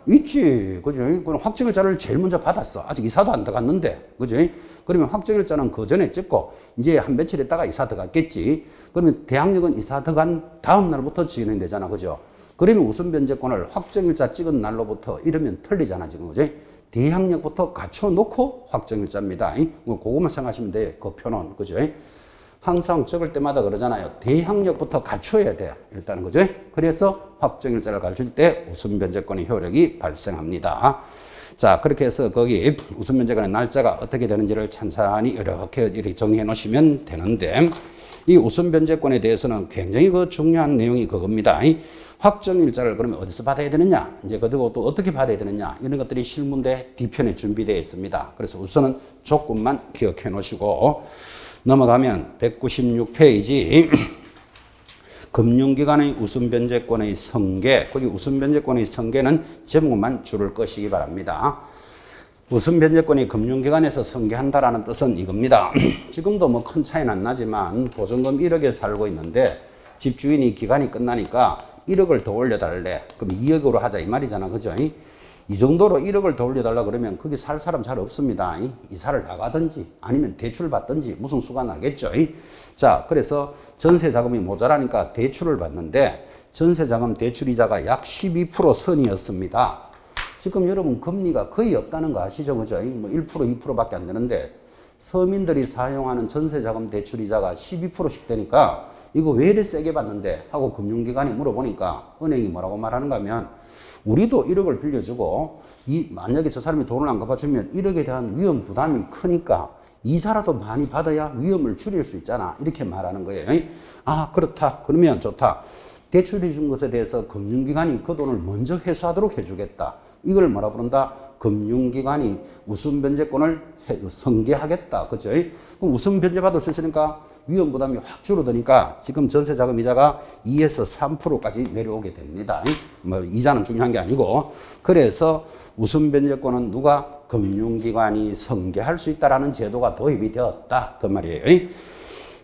있지. 그죠? 그럼 확정일자를 제일 먼저 받았어. 아직 이사도 안 들어갔는데. 그죠? 그러면 확정일자는 그 전에 찍고 이제 한 며칠 있다가 이사 들어갔겠지. 그러면 대항력은 이사 들어간 다음 날부터 진행이 되잖아. 그죠? 그러면 우선 변제권을 확정일자 찍은 날로부터 이러면 틀리잖아. 지금. 그죠? 대항력부터 갖춰놓고 확정일자입니다. 그거만 생각하시면 돼요. 그 표는. 그죠? 항상 적을 때마다 그러잖아요. 대항력부터 갖춰야 돼요. 일단은 그죠? 그래서 확정일자를 갖출 때 우선 변제권의 효력이 발생합니다. 자, 그렇게 해서 거기 우선 변제권의 날짜가 어떻게 되는지를 찬찬히 이렇게 정리해 놓으시면 되는데 이 우선 변제권에 대해서는 굉장히 그 중요한 내용이 그겁니다. 확정일자를 그러면 어디서 받아야 되느냐? 이제 그리고 또 어떻게 받아야 되느냐? 이런 것들이 실문대 뒤편에 준비되어 있습니다. 그래서 우선은 조건만 기억해 놓으시고 넘어가면 196페이지 금융기관의 우선변제권의 성계, 거기 우선변제권의 성계는 제목만 줄을 것이기 바랍니다. 우선변제권이 금융기관에서 성계한다라는 뜻은 이겁니다. 지금도 뭐 큰 차이는 안 나지만 보증금 1억에 살고 있는데 집주인이 기간이 끝나니까 1억을 더 올려달래. 그럼 2억으로 하자 이 말이잖아. 그죠? 이 정도로 1억을 더 올려달라 그러면 거기 살 사람 잘 없습니다. 이사를 나가든지 아니면 대출 받든지 무슨 수가 나겠죠. 자, 그래서 전세자금이 모자라니까 대출을 받는데 전세자금 대출이자가 약 12% 선이었습니다. 지금 여러분 금리가 거의 없다는 거 아시죠? 그죠? 뭐 1%, 2%밖에 안 되는데 서민들이 사용하는 전세자금 대출이자가 12%씩 되니까 이거 왜 이렇게 세게 받는데 하고 금융기관이 물어보니까 은행이 뭐라고 말하는가 하면 우리도 1억을 빌려주고 만약에 저 사람이 돈을 안 갚아주면 1억에 대한 위험 부담이 크니까 이자라도 많이 받아야 위험을 줄일 수 있잖아. 이렇게 말하는 거예요. 아, 그렇다. 그러면 좋다. 대출해 준 것에 대해서 금융기관이 그 돈을 먼저 회수하도록 해주겠다. 이걸 뭐라 부른다? 금융기관이 우선 변제권을 성계하겠다. 그죠? 그럼 우선 변제 받을 수 있으니까 위험 부담이 확 줄어드니까 지금 전세자금 이자가 2에서 3%까지 내려오게 됩니다. 뭐 이자는 중요한 게 아니고 그래서 우선 변제권은 누가? 금융기관이 성계할 수 있다라는 제도가 도입이 되었다. 그 말이에요.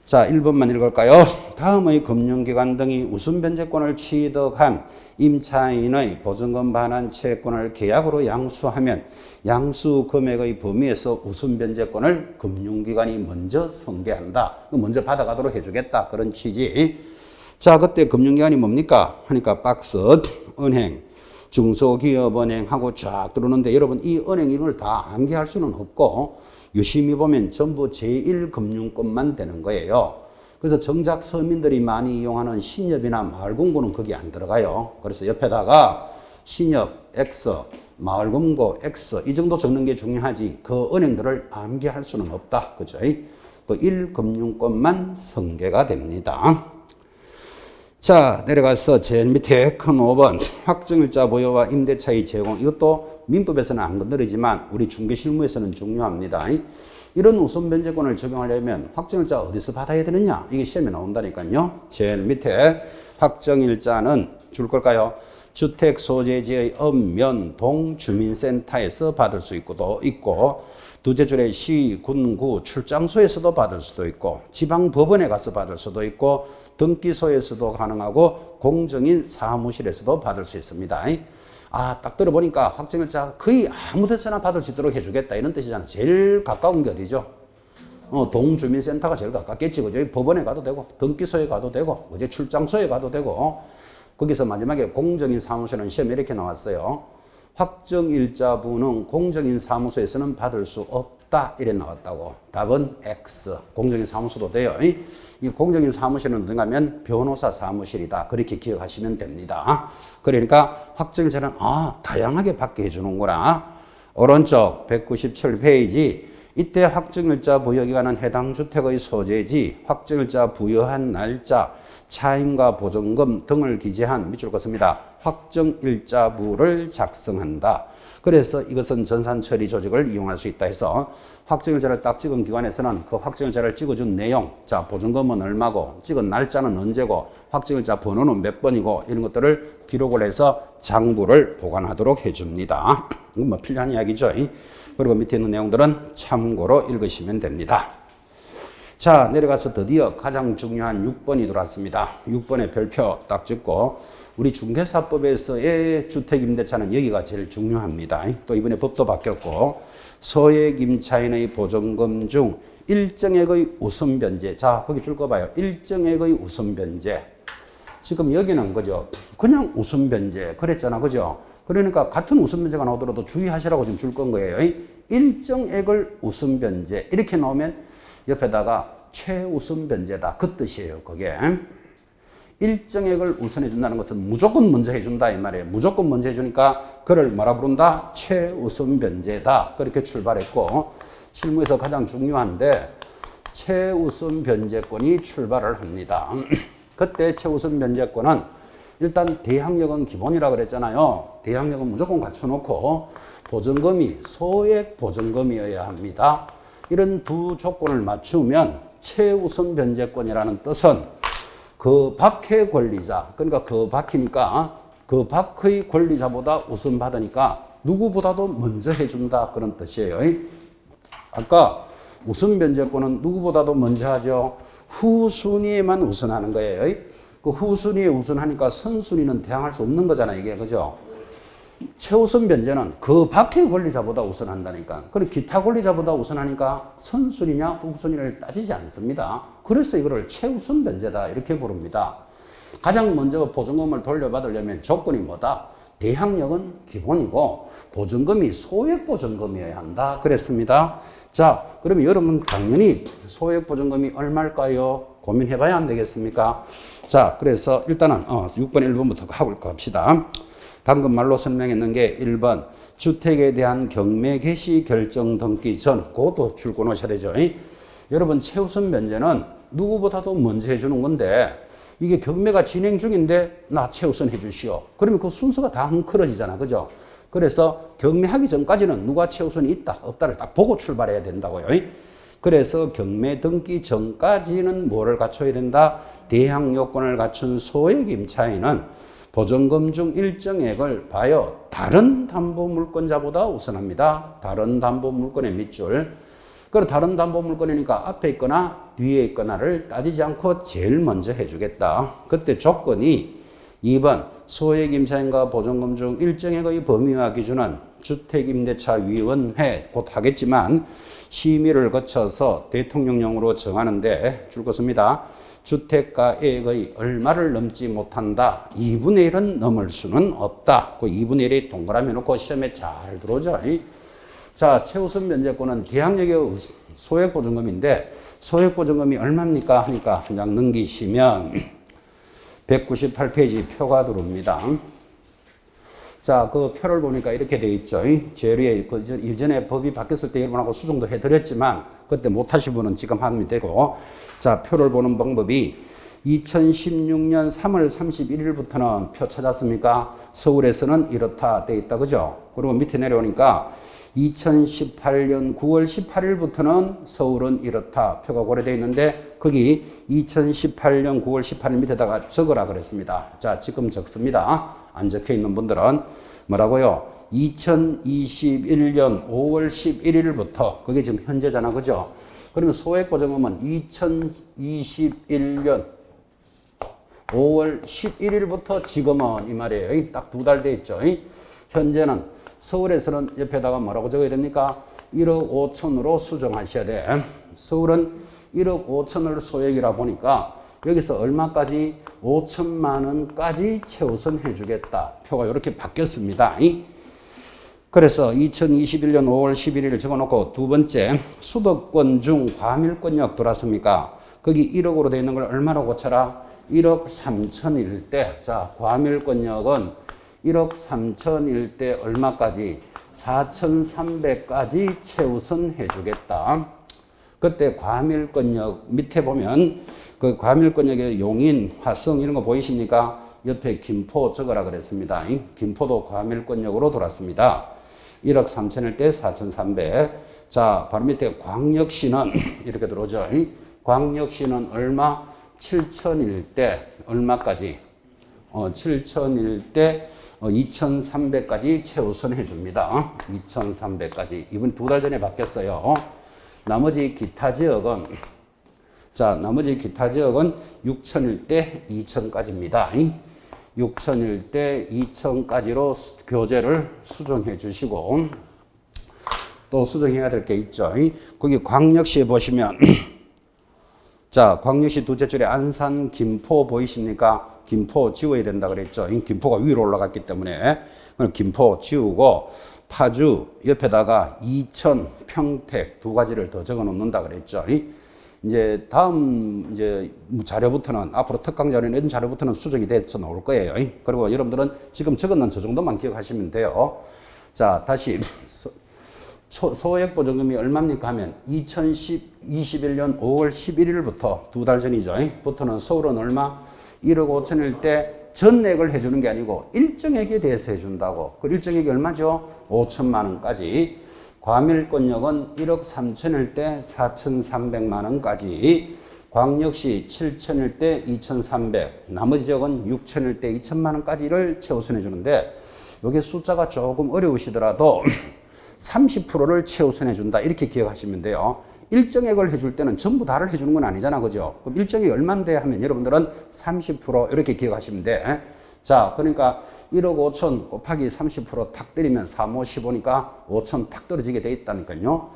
자, 1번만 읽을까요? 다음의 금융기관 등이 우선 변제권을 취득한 임차인의 보증금 반환 채권을 계약으로 양수하면 양수 금액의 범위에서 우선 변제권을 금융기관이 먼저 성계한다. 먼저 받아가도록 해주겠다. 그런 취지. 자, 그때 금융기관이 뭡니까? 하니까 박스, 은행, 중소기업은행하고 쫙 들어오는데 여러분 이 은행 이걸 다 암기할 수는 없고 유심히 보면 전부 제1금융권만 되는 거예요. 그래서 정작 서민들이 많이 이용하는 신협이나 마을공고는 거기 안 들어가요. 그래서 옆에다가 신협 X, 마을금고 X 이 정도 적는 게 중요하지 그 은행들을 암기할 수는 없다. 그죠? 그 1금융권만 성계가 됩니다. 자, 내려가서 제일 밑에 큰 5번 확정일자 보유와 임대차의 제공. 이것도 민법에서는 안 건드리지만 우리 중개실무에서는 중요합니다. 이런 우선 변제권을 적용하려면 확정일자 어디서 받아야 되느냐? 이게 시험에 나온다니까요. 제일 밑에 확정일자는 줄 걸까요? 주택 소재지의 읍면 동주민센터에서 받을 수 있고 두째 줄에 시, 군, 구, 출장소에서도 받을 수도 있고 지방법원에 가서 받을 수도 있고 등기소에서도 가능하고 공정인 사무실에서도 받을 수 있습니다. 아, 딱 들어보니까 확정일자 거의 아무 데서나 받을 수 있도록 해주겠다 이런 뜻이잖아. 제일 가까운 게 어디죠? 동주민센터가 제일 가깝겠지. 그죠? 법원에 가도 되고 등기소에 가도 되고 그죠? 출장소에 가도 되고 거기서 마지막에 공정인 사무소는 시험에 이렇게 나왔어요. 확정일자분은 공정인 사무소에서는 받을 수 없다 이래 나왔다고. 답은 X. 공정인 사무소도 돼요. 이 공정인 사무실은 어딘가면 변호사 사무실이다. 그렇게 기억하시면 됩니다. 그러니까 확정일자는 다양하게 받게 해주는구나. 오른쪽 197페이지 이때 확정일자 부여기간은 해당 주택의 소재지, 확정일자 부여한 날짜, 차임과 보증금 등을 기재한 밑줄 긋습니다. 확정일자부를 작성한다. 그래서 이것은 전산처리 조직을 이용할 수 있다 해서 확정일자를 딱 찍은 기관에서는 그 확정일자를 찍어준 내용, 자 보증금은 얼마고, 찍은 날짜는 언제고, 확정일자 번호는 몇 번이고 이런 것들을 기록을 해서 장부를 보관하도록 해줍니다. 이건 뭐 필요한 이야기죠. 그리고 밑에 있는 내용들은 참고로 읽으시면 됩니다. 자, 내려가서 드디어 가장 중요한 6번이 들어왔습니다. 6번의 별표 딱 찍고 우리 중개사법에서의 주택임대차는 여기가 제일 중요합니다. 또 이번에 법도 바뀌었고 소액임차인의 보증금 중 일정액의 우선변제. 자, 거기 줄 거 봐요. 일정액의 우선변제. 지금 여기는 그죠? 그냥 우선변제 그랬잖아. 그죠? 그러니까 같은 우선변제가 나오더라도 주의하시라고 지금 줄 건 거예요. 일정액을 우선변제 이렇게 나오면 옆에다가 최우선변제다 그 뜻이에요. 그게 일정액을 우선해 준다는 것은 무조건 먼저 해준다 이 말이에요. 무조건 먼저 해주니까 그를 뭐라 부른다? 최우선변제다. 그렇게 출발했고 실무에서 가장 중요한데 최우선변제권이 출발을 합니다. 그때 최우선변제권은 일단 대항력은 기본이라 그랬잖아요. 대항력은 무조건 갖춰놓고 보증금이 소액 보증금이어야 합니다. 이런 두 조건을 맞추면 최우선 변제권이라는 뜻은 그 밖의 권리자, 그러니까 그 밖이니까 그 밖의 권리자보다 우선 받으니까 누구보다도 먼저 해준다 그런 뜻이에요. 아까 우선 변제권은 누구보다도 먼저 하죠. 후순위에만 우선하는 거예요. 그 후순위에 우선하니까 선순위는 대항할 수 없는 거잖아요. 이게 그죠? 최우선 변제는 그 밖의 권리자보다 우선한다니까. 그리고 기타 권리자보다 우선하니까 선순위냐 후순위를 따지지 않습니다. 그래서 이거를 최우선 변제다 이렇게 부릅니다. 가장 먼저 보증금을 돌려받으려면 조건이 뭐다? 대항력은 기본이고 보증금이 소액 보증금이어야 한다 그랬습니다. 자, 그러면 여러분 당연히 소액 보증금이 얼마일까요? 고민해봐야 안 되겠습니까? 자, 그래서 일단은 6번 1번부터 하고 갑시다. 방금 말로 설명했는 게 1번 주택에 대한 경매 개시 결정 등기 전 그것도 줄고 놓으셔야 되죠. 여러분 최우선 변제는 누구보다도 먼저 해주는 건데 이게 경매가 진행 중인데 나 최우선 해주시오. 그러면 그 순서가 다 헝클어지잖아. 그죠? 그래서 경매하기 전까지는 누가 최우선이 있다 없다를 딱 보고 출발해야 된다고요. 그래서 경매 등기 전까지는 뭐를 갖춰야 된다? 대항 요건을 갖춘 소액 임차인은 보증금 중 일정액을 봐요. 다른 담보 물권자보다 우선합니다. 다른 담보 물권의 밑줄. 그리고 다른 담보 물권이니까 앞에 있거나 뒤에 있거나를 따지지 않고 제일 먼저 해주겠다. 그때 조건이 2번 소액 임차인과 보증금 중 일정액의 범위와 기준은 주택임대차위원회 곧 하겠지만 심의를 거쳐서 대통령령으로 정하는데 줄 것입니다. 주택가액의 얼마를 넘지 못한다. 2분의 1은 넘을 수는 없다. 그 2분의 1이 동그라미 놓고 시험에 잘 들어오죠. 자, 최우선 변제권은 대항력의 소액보증금인데 소액보증금이 얼마입니까? 하니까 한 장 넘기시면 198페이지 표가 들어옵니다. 자, 그 표를 보니까 이렇게 돼 있죠. 제류에 그 이전에 법이 바뀌었을 때 여러분하고 수정도 해드렸지만 그때 못하신 분은 지금 하면 되고, 자, 표를 보는 방법이 2016년 3월 31일부터는 표 찾았습니까? 서울에서는 이렇다 돼 있다, 그죠? 그리고 밑에 내려오니까 2018년 9월 18일부터는 서울은 이렇다 표가 고려되어 있는데 거기 2018년 9월 18일 밑에다가 적으라 그랬습니다. 자, 지금 적습니다. 안 적혀 있는 분들은 뭐라고요? 2021년 5월 11일부터 그게 지금 현재잖아, 그죠? 그러면 소액보증금은 2021년 5월 11일부터 지금은 이 말이에요. 딱 2달 돼 있죠. 현재는 서울에서는 옆에다가 뭐라고 적어야 됩니까? 1억 5천으로 수정하셔야 돼. 서울은 1억 5천을 소액이라 보니까 여기서 얼마까지? 5천만 원까지 최우선 해주겠다. 표가 이렇게 바뀌었습니다. 그래서 2021년 5월 11일 적어놓고 두 번째 수도권 중 과밀권역 들어왔습니까? 거기 1억으로 되어 있는 걸 얼마로 고쳐라? 1억 3천일 때, 자, 과밀권역은 1억 3천일 때 얼마까지? 4,300까지 최우선 해주겠다. 그때 과밀권역 밑에 보면 그 과밀권역의 용인, 화성 이런 거 보이십니까? 옆에 김포 적으라 그랬습니다. 김포도 과밀권역으로 돌았습니다. 1억 3천일 때 4,300. 자, 바로 밑에 광역시는 이렇게 들어오죠. 광역시는 얼마? 7천일 때 얼마까지? 7천일 때 2,300까지 최우선 해줍니다. 2,300까지. 이번 2달 전에 바뀌었어요. 나머지 기타 지역은, 자, 나머지 기타 지역은 6천일 때 2천까지입니다. 6천일 때 2천까지로 교재를 수정해 주시고, 또 수정해야 될 게 있죠. 거기 광역시에 보시면, 자, 광역시 두째 줄에 안산, 김포 보이십니까? 김포 지워야 된다 그랬죠. 김포가 위로 올라갔기 때문에 김포 지우고 파주 옆에다가 이천, 평택 두 가지를 더 적어 놓는다 그랬죠. 이제 다음 이제 자료부터는 앞으로 특강 자료는 이런 자료부터는 수정이 돼서 나올 거예요. 그리고 여러분들은 지금 적어놓은 저 정도만 기억하시면 돼요. 자, 다시 소액보증금이 얼마입니까 하면 2021년 5월 11일부터 2달 전이죠. 부터는 서울은 얼마? 1억 5천일 때 전액을 해주는 게 아니고 일정액에 대해서 해준다고. 그 일정액이 얼마죠? 5천만 원까지. 과밀권역은 1억 3천일 때 4,300만 원까지. 광역시 7천일 때 2,300. 나머지 지역은 6천일 때 2천만 원까지를 최우선해 주는데 여기 숫자가 조금 어려우시더라도 30%를 최우선해 준다. 이렇게 기억하시면 돼요. 일정액을 해줄 때는 전부 다를 해주는 건 아니잖아, 그죠? 그럼 일정액이 얼만데 하면 여러분들은 30% 이렇게 기억하시면 돼. 자, 그러니까 1억 5천 곱하기 30%탁 때리면 3, 5, 15니까 5천 탁 떨어지게 돼 있다니까요.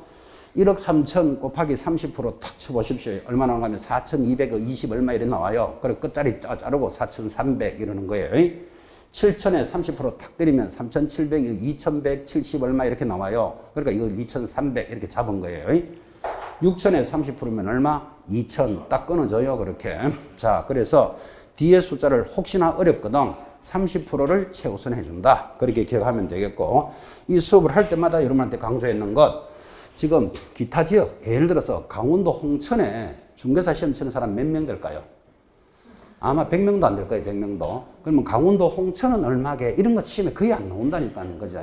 1억 3천 곱하기 30%탁 쳐보십시오. 얼마나 나가면 4,220 얼마 이래 나와요. 그리고 끝자리 자르고 4,300 이러는 거예요. 7천에 30%탁 때리면 3,700, 2,170 얼마 이렇게 나와요. 그러니까 이거 2,300 이렇게 잡은 거예요. 6천에 30%면 얼마? 2천 딱 끊어져요. 그렇게. 자, 그래서 뒤에 숫자를 혹시나 어렵거든 30%를 최우선 해준다. 그렇게 기억하면 되겠고, 이 수업을 할 때마다 여러분한테 강조했는 것, 지금 기타 지역, 예를 들어서 강원도 홍천에 중개사 시험 치는 사람 몇 명 될까요? 아마 100명도 안 될 거예요. 100명도. 그러면 강원도 홍천은 얼마게? 이런 거 시험에 거의 안 나온다니까는 거죠.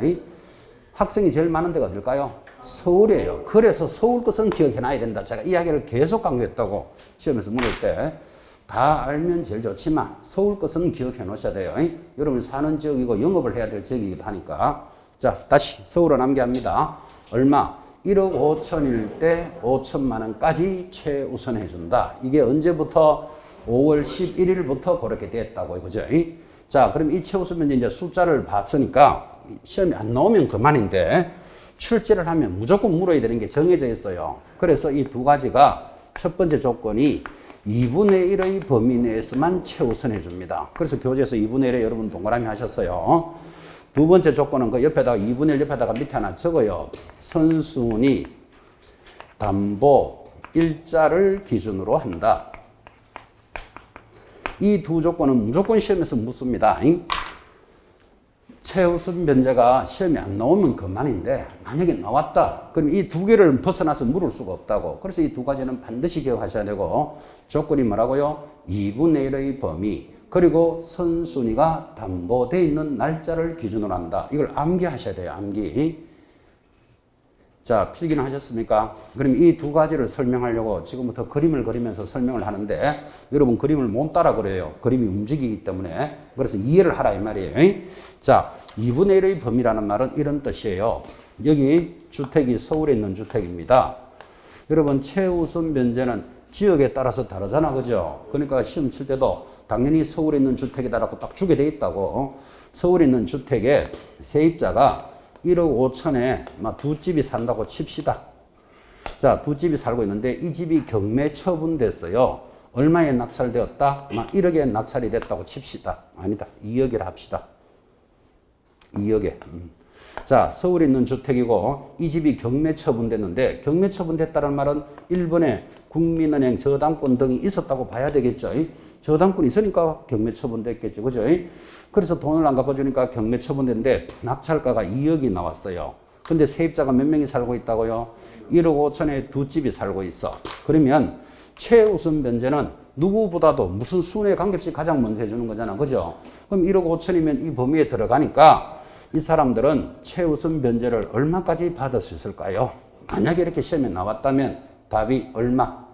학생이 제일 많은 데가 어딜까요? 서울이에요. 그래서 서울 것은 기억해놔야 된다. 제가 이야기를 계속 강조했다고 시험에서 물을 때. 다 알면 제일 좋지만 서울 것은 기억해 놓으셔야 돼요. 여러분 사는 지역이고 영업을 해야 될 지역이기도 하니까. 자, 다시 서울은 암기합니다. 얼마? 1억 5천일 때 5천만 원까지 최우선 해준다. 이게 언제부터? 5월 11일부터 그렇게 됐다고, 그죠? 자, 그럼 이 최우선 이제 숫자를 봤으니까 시험이 안 나오면 그만인데 출제를 하면 무조건 물어야 되는 게 정해져 있어요. 그래서 이 두 가지가 첫 번째 조건이 2분의 1의 범위 내에서만 최우선해 줍니다. 그래서 교재에서 2분의 1에 여러분 동그라미 하셨어요. 두 번째 조건은 그 옆에다가 2분의 1 옆에다가 밑에 하나 적어요. 선순위 담보 일자를 기준으로 한다. 이 두 조건은 무조건 시험에서 묻습니다. 최우선 변제가 시험에 안 나오면 그만인데 만약에 나왔다. 그럼 이 두 개를 벗어나서 물을 수가 없다고. 그래서 이 두 가지는 반드시 기억하셔야 되고 조건이 뭐라고요? 2분의 1의 범위 그리고 선순위가 담보되어 있는 날짜를 기준으로 한다. 이걸 암기하셔야 돼요. 암기. 자, 필기는 하셨습니까? 그럼 이 두 가지를 설명하려고 지금부터 그림을 그리면서 설명을 하는데 여러분 그림을 못 따라 그래요. 그림이 움직이기 때문에. 그래서 이해를 하라 이 말이에요. 자, 2분의 1의 범위라는 말은 이런 뜻이에요. 여기 주택이 서울에 있는 주택입니다. 여러분 최우선 변제는 지역에 따라서 다르잖아. 그죠? 그러니까 시험 칠 때도 당연히 서울에 있는 주택이다라고 딱 주게 돼 있다고. 서울에 있는 주택에 세입자가 1억 5천에 두 집이 산다고 칩시다. 자, 두 집이 살고 있는데 이 집이 경매 처분됐어요. 얼마에 낙찰되었다? 1억에 낙찰이 됐다고 칩시다. 아니다. 2억이라 합시다. 2억에. 자, 서울에 있는 주택이고 이 집이 경매 처분됐는데 경매 처분됐다는 말은 일본에 국민은행 저당권 등이 있었다고 봐야 되겠죠. 저당권이 있으니까 경매 처분됐겠죠. 그죠? 그래서 돈을 안 갚아주니까 경매 처분됐는데 낙찰가가 2억이 나왔어요. 근데 세입자가 몇 명이 살고 있다고요? 1억 5천에 두 집이 살고 있어. 그러면 최우선 변제는 누구보다도 무슨 순위에 관계없이 가장 먼저 해주는 거잖아. 그죠? 그럼 1억 5천이면 이 범위에 들어가니까 이 사람들은 최우선 변제를 얼마까지 받을 수 있을까요? 만약에 이렇게 시험에 나왔다면 답이 얼마?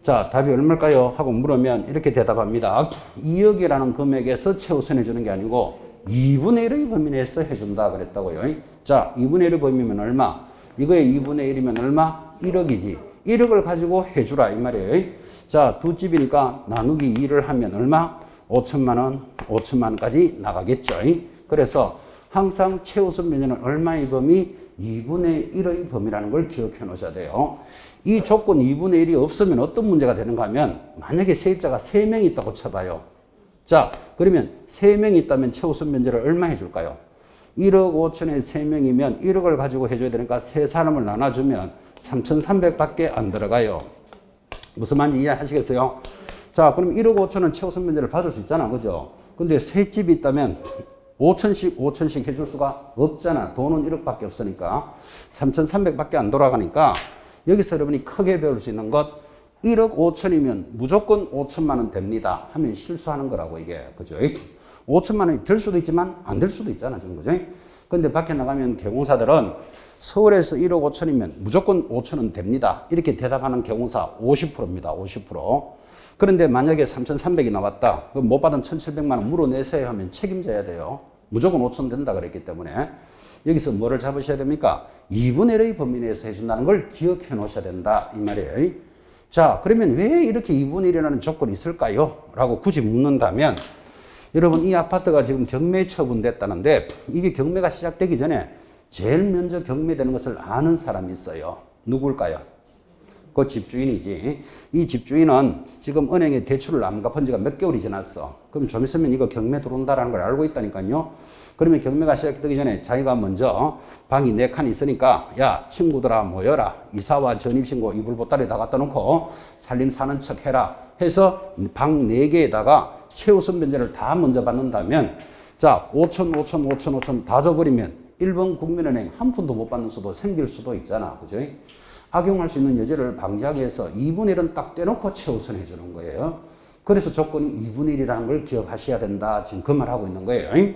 자, 답이 얼마일까요? 하고 물으면 이렇게 대답합니다. 2억이라는 금액에서 최우선 해주는 게 아니고 2분의 1의 범위 내에서 해준다 그랬다고요. 자, 2분의 1의 범위면 얼마? 이거의 2분의 1이면 얼마? 1억이지. 1억을 가지고 해주라 이 말이에요. 자, 두 집이니까 나누기 2를 하면 얼마? 5천만 원, 5천만 원까지 나가겠죠. 그래서 항상 최우선 변제는 얼마의 범위? 2분의 1의 범위라는 걸 기억해 놓으셔야 돼요. 이 조건 2분의 1이 없으면 어떤 문제가 되는가 하면 만약에 세입자가 3명이 있다고 쳐봐요. 자, 그러면 3명이 있다면 최우선 변제를 얼마 해줄까요? 1억 5천에 3명이면 1억을 가지고 해줘야 되니까 세 사람을 나눠주면 3,300밖에 안 들어가요. 무슨 말인지 이해하시겠어요? 자, 그럼 1억 5천은 최우선 변제를 받을 수 있잖아. 그죠? 근데 세 집이 있다면 5천씩 해줄 수가 없잖아. 돈은 1억밖에 없으니까. 3,300밖에 안 돌아가니까 여기서 여러분이 크게 배울 수 있는 것 1억 5천이면 무조건 5천만 원 됩니다 하면 실수하는 거라고 이게. 그죠? 5천만 원이 될 수도 있지만 안 될 수도 있잖아. 지금 그죠? 근데 밖에 나가면 개공사들은 서울에서 1억 5천이면 무조건 5천은 됩니다. 이렇게 대답하는 개공사 50%입니다. 50%. 그런데 만약에 3,300이 나왔다. 그럼 못 받은 1,700만 원 물어내세요 하면 책임져야 돼요. 무조건 5천 된다 그랬기 때문에. 여기서 뭐를 잡으셔야 됩니까? 2분의 1의 범위 내에서 해준다는 걸 기억해 놓으셔야 된다. 이 말이에요. 자, 그러면 왜 이렇게 2분의 1이라는 조건이 있을까요? 라고 굳이 묻는다면 여러분 이 아파트가 지금 경매 처분됐다는데 이게 경매가 시작되기 전에 제일 먼저 경매되는 것을 아는 사람이 있어요. 누굴까요? 그 집주인이지. 이 집주인은 지금 은행에 대출을 안 갚은 지가 몇 개월이 지났어. 그럼 좀 있으면 이거 경매 들어온다라는 걸 알고 있다니까요. 그러면 경매가 시작되기 전에 자기가 먼저 방이 4칸 있으니까 야 친구들아 모여라. 이사와 전입신고 이불보따리 다 갖다 놓고 살림 사는 척 해라 해서 방 4개에다가 최우선 변제를 다 먼저 받는다면 자 5천 다 줘버리면 일본 국민은행 한 푼도 못 받는 수도 생길 수도 있잖아. 그죠? 악용할 수 있는 여지를 방지하기 위해서 2분의 1은 딱 떼놓고 최우선 해주는 거예요. 그래서 조건이 2분의 1이라는 걸 기억하셔야 된다. 지금 그 말하고 있는 거예요.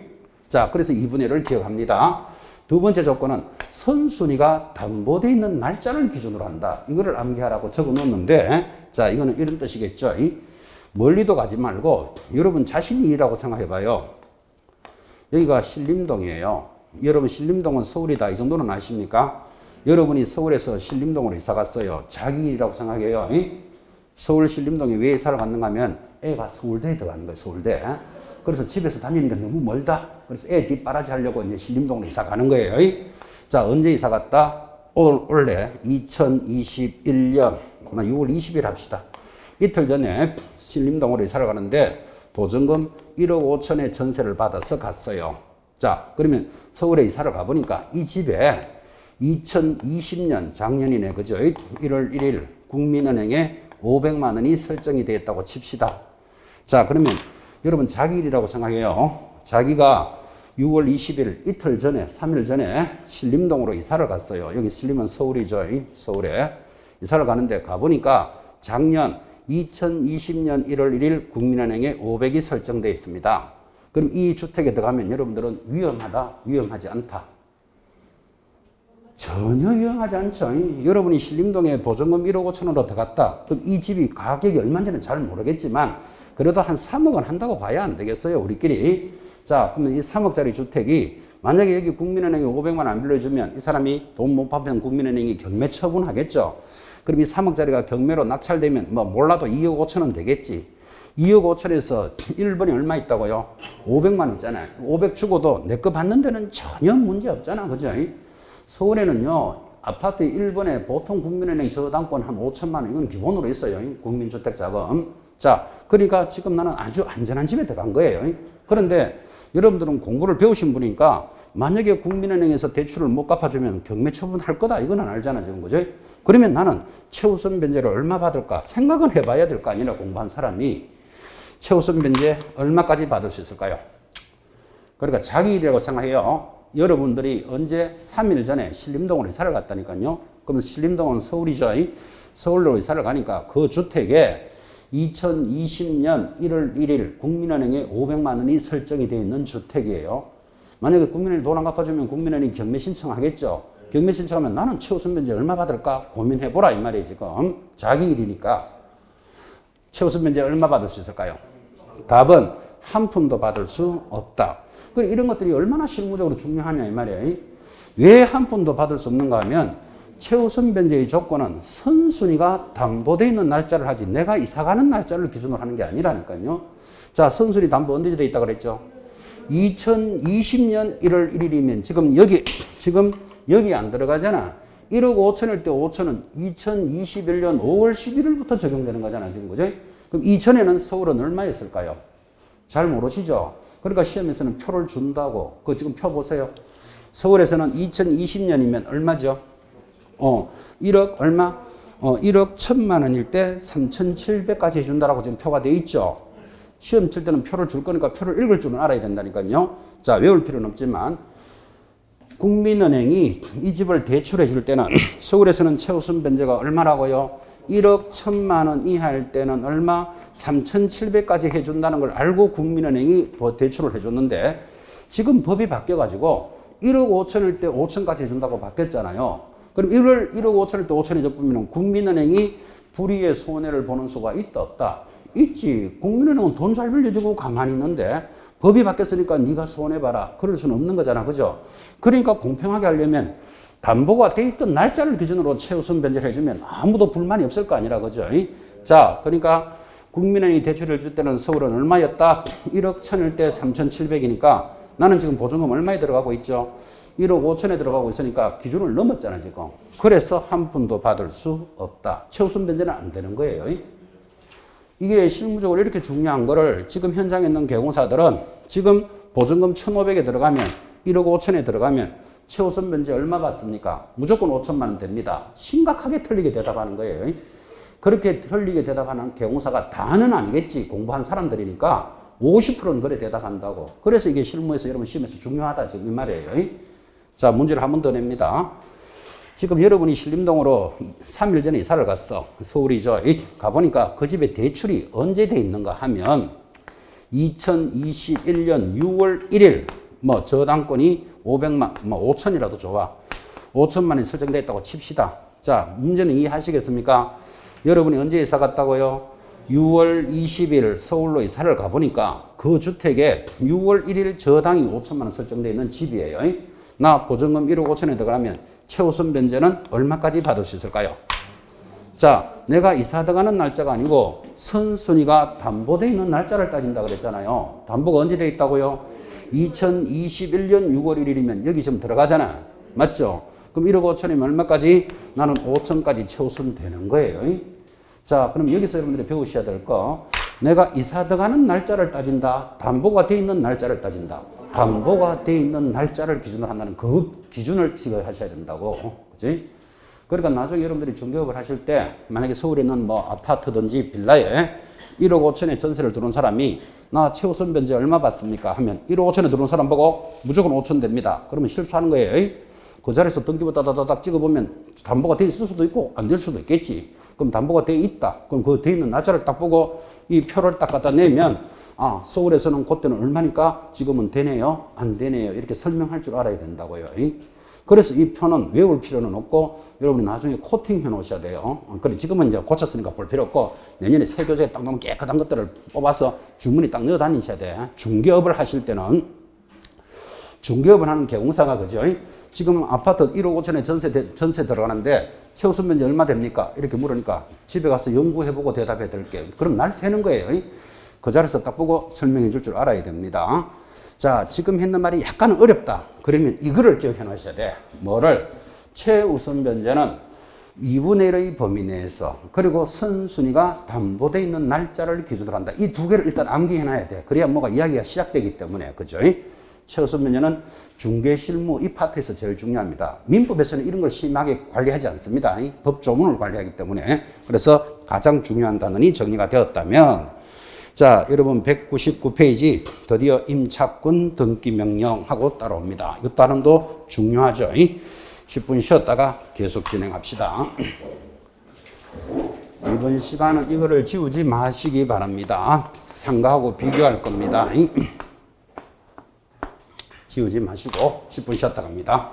자, 그래서 2분의 1을 기억합니다. 두 번째 조건은 선순위가 담보되어 있는 날짜를 기준으로 한다. 이거를 암기하라고 적어 놓는데 자, 이거는 이런 뜻이겠죠. 멀리도 가지 말고 여러분 자신이 일이라고 생각해 봐요. 여기가 신림동이에요. 여러분 신림동은 서울이다. 이 정도는 아십니까? 여러분이 서울에서 신림동으로 이사 갔어요. 자기 일이라고 생각해요. 서울 신림동에 왜 이사를 갔는가 하면 애가 서울대에 들어가는 거예요. 서울대. 그래서 집에서 다니는 게 너무 멀다. 그래서 애 뒷바라지 하려고 이제 신림동으로 이사 가는 거예요. 자, 언제 이사 갔다? 올해 2021년 6월 20일 합시다. 이틀 전에 신림동으로 이사를 가는데 보증금 1억 5천에 전세를 받아서 갔어요. 자, 그러면 서울에 이사를 가보니까 이 집에 2020년 작년이네. 그죠? 1월 1일 국민은행에 500만 원이 설정이 되어 있다고 칩시다. 자, 그러면 여러분 자기 일이라고 생각해요. 자기가 6월 20일 이틀 전에 3일 전에 신림동으로 이사를 갔어요. 여기 신림은 서울이죠. 서울에 이사를 가는데 가보니까 작년 2020년 1월 1일 국민은행에 500이 설정되어 있습니다. 그럼 이 주택에 들어가면 여러분들은 위험하다? 위험하지 않다? 전혀 위험하지 않죠. 여러분이 신림동에 보증금 1억 5천으로 들어갔다. 그럼 이 집이 가격이 얼마인지는 잘 모르겠지만 그래도 한 3억은 한다고 봐야 안 되겠어요, 우리끼리. 자, 그러면 이 3억짜리 주택이 만약에 여기 국민은행에 500만 안 빌려주면 이 사람이 돈 못 받으면 국민은행이 경매 처분하겠죠. 그럼 이 3억짜리가 경매로 낙찰되면 뭐 몰라도 2억 5천은 되겠지. 2억 5천에서 1번이 얼마 있다고요? 500만 있잖아요. 500 주고도 내 거 받는 데는 전혀 문제 없잖아. 그죠? 서울에는요, 아파트 1번에 보통 국민은행 저당권 한 5천만 원, 이건 기본으로 있어요. 국민주택자금. 자, 그러니까 지금 나는 아주 안전한 집에 들어간 거예요. 그런데 여러분들은 공부를 배우신 분이니까 만약에 국민은행에서 대출을 못 갚아주면 경매 처분할 거다. 이거는 알잖아, 지금. 그죠? 그러면 나는 최우선 변제를 얼마 받을까? 생각은 해봐야 될 거 아니라 공부한 사람이 최우선 변제 얼마까지 받을 수 있을까요? 그러니까 자기 일이라고 생각해요. 여러분들이 언제 3일 전에 신림동으로 이사를 갔다니까요. 그러면 신림동은 서울이죠. 서울로 이사를 가니까 그 주택에 2020년 1월 1일 국민은행에 500만 원이 설정이 되어 있는 주택이에요. 만약에 국민은행이 돈 안 갚아주면 국민은행이 경매 신청하겠죠. 경매 신청하면 나는 최우선 변제 얼마 받을까 고민해보라 이 말이에요. 지금 자기 일이니까. 최우선 변제 얼마 받을 수 있을까요? 답은 한 푼도 받을 수 없다. 그래, 이런 것들이 얼마나 실무적으로 중요하냐 이 말이에요. 왜 한 푼도 받을 수 없는가 하면 최우선 변제의 조건은 선순위가 담보되어 있는 날짜를 하지 내가 이사가는 날짜를 기준으로 하는 게 아니라니까요. 자, 선순위 담보 언제 되어 있다고 그랬죠? 2020년 1월 1일이면 지금 여기 안 들어가잖아. 1억 5천일 때 5천은 2021년 5월 11일부터 적용되는 거잖아, 지금. 그죠? 그럼 이전에는 서울은 얼마였을까요? 잘 모르시죠? 그러니까 시험에서는 표를 준다고. 그거 지금 표 보세요. 서울에서는 2020년이면 얼마죠? 1억 얼마? 1억 1천만 원일 때 3,700까지 해준다라고 지금 표가 돼 있죠. 시험 칠 때는 표를 줄 거니까 표를 읽을 줄은 알아야 된다니까요. 자, 외울 필요는 없지만 국민은행이 이 집을 대출해 줄 때는 서울에서는 최우선 변제가 얼마라고요? 1억 1천만 원 이하일 때는 얼마? 3,700까지 해준다는 걸 알고 국민은행이 대출을 해줬는데 지금 법이 바뀌어가지고 1억 5천일 때 5천까지 해준다고 바뀌었잖아요. 그럼 1억 5천일 때 5천 해줬으면 국민은행이 불이의 손해를 보는 수가 있다 없다? 있지. 국민은행은 돈 잘 빌려주고 가만히 있는데 법이 바뀌었으니까 네가 손해봐라. 그럴 수는 없는 거잖아. 그죠? 그러니까 공평하게 하려면 담보가 돼 있던 날짜를 기준으로 최우선 변제를 해주면 아무도 불만이 없을 거 아니라. 그죠? 자, 그러니까 국민은행이 대출을 줄 때는 서울은 얼마였다? 1억 1천일 때 3,700이니까 나는 지금 보증금 얼마에 들어가고 있죠? 1억 5천에 들어가고 있으니까 기준을 넘었잖아, 지금. 그래서 한 푼도 받을 수 없다. 최우선 변제는 안 되는 거예요. 이게 실무적으로 이렇게 중요한 거를 지금 현장에 있는 개공사들은 지금 보증금 1,500에 들어가면 1억 5천에 들어가면 최우선 변제 얼마 받습니까? 무조건 5천만 원 됩니다. 심각하게 틀리게 대답하는 거예요. 그렇게 틀리게 대답하는 개공사가 다는 아니겠지. 공부한 사람들이니까 50%는 그래 대답한다고. 그래서 이게 실무에서 여러분 시험에서 중요하다 지금 이 말이에요. 자, 문제를 한 번 더 냅니다. 지금 여러분이 신림동으로 3일 전에 이사를 갔어. 서울이죠. 가보니까 그 집에 대출이 언제 돼 있는가 하면 2021년 6월 1일 뭐 저당권이 500만, 뭐 5천이라도 좋아. 5천만 원이 설정돼 있다고 칩시다. 자, 문제는 이해하시겠습니까? 여러분이 언제 이사 갔다고요? 6월 20일 서울로 이사를 가보니까 그 주택에 6월 1일 저당이 5천만 원 설정돼 있는 집이에요. 나 보증금 1억 5천에 들어가면 최우선 변제는 얼마까지 받을 수 있을까요? 자, 내가 이사 들어가는 날짜가 아니고 선순위가 담보되어 있는 날짜를 따진다 그랬잖아요. 담보가 언제 되어 있다고요? 2021년 6월 1일이면 여기 지금 들어가잖아. 맞죠? 그럼 1억 5천이면 얼마까지? 나는 5천까지 최우선 되는 거예요. 자, 그럼 여기서 여러분들이 배우셔야 될 거. 내가 이사 들어가는 날짜를 따진다. 담보가 되어 있는 날짜를 따진다. 담보가 되어 있는 날짜를 기준으로 한다는 그 기준을 지켜하셔야 된다고. 그치? 그러니까 나중에 여러분들이 중개업을 하실 때 만약에 서울에 있는 뭐 아파트든지 빌라에 1억 5천에 전세를 들어온 사람이 나 최우선 변제 얼마 받습니까? 하면 1억 5천에 들어온 사람 보고 무조건 5천 됩니다. 그러면 실수하는 거예요. 그 자리에서 등기부 따다다닥 찍어보면 담보가 돼 있을 수도 있고 안 될 수도 있겠지. 그럼 담보가 돼 있다. 그럼 그 돼 있는 날짜를 딱 보고 이 표를 딱 갖다 내면 아, 서울에서는 그때는 얼마니까 지금은 되네요? 안 되네요? 이렇게 설명할 줄 알아야 된다고요. 그래서 이 표는 외울 필요는 없고 여러분이 나중에 코팅 해 놓으셔야 돼요. 그래 지금은 이제 고쳤으니까 볼 필요 없고 내년에 새 교재에 딱 놓으면 깨끗한 것들을 뽑아서 주머니 딱 넣어 다니셔야 돼. 중개업을 하실 때는 중개업을 하는 개공사가 그죠? 지금 아파트 1억 5천에 전세 들어가는데 최우선 면제 얼마 됩니까? 이렇게 물으니까 집에 가서 연구해보고 대답해 드릴게요. 그럼 날 세는 거예요. 그 자리에서 딱 보고 설명해 줄 줄 알아야 됩니다. 자, 지금 했는 말이 약간 어렵다. 그러면 이거를 기억해 놓으셔야 돼. 뭐를? 최우선 변제는 2분의 1의 범위 내에서 그리고 선순위가 담보되어 있는 날짜를 기준으로 한다. 이 두 개를 일단 암기해 놔야 돼. 그래야 뭐가 이야기가 시작되기 때문에. 그죠? 최우선 변제는 중개 실무 이 파트에서 제일 중요합니다. 민법에서는 이런 걸 심하게 관리하지 않습니다. 법 조문을 관리하기 때문에. 그래서 가장 중요한 단원이 정리가 되었다면 자, 여러분 199페이지 드디어 임차권 등기 명령하고 따라옵니다. 이 단원도 중요하죠. 10분 쉬었다가 계속 진행합시다. 이번 시간은 이거를 지우지 마시기 바랍니다. 상가하고 비교할 겁니다. 지우지 마시고 10분 쉬었다 갑니다.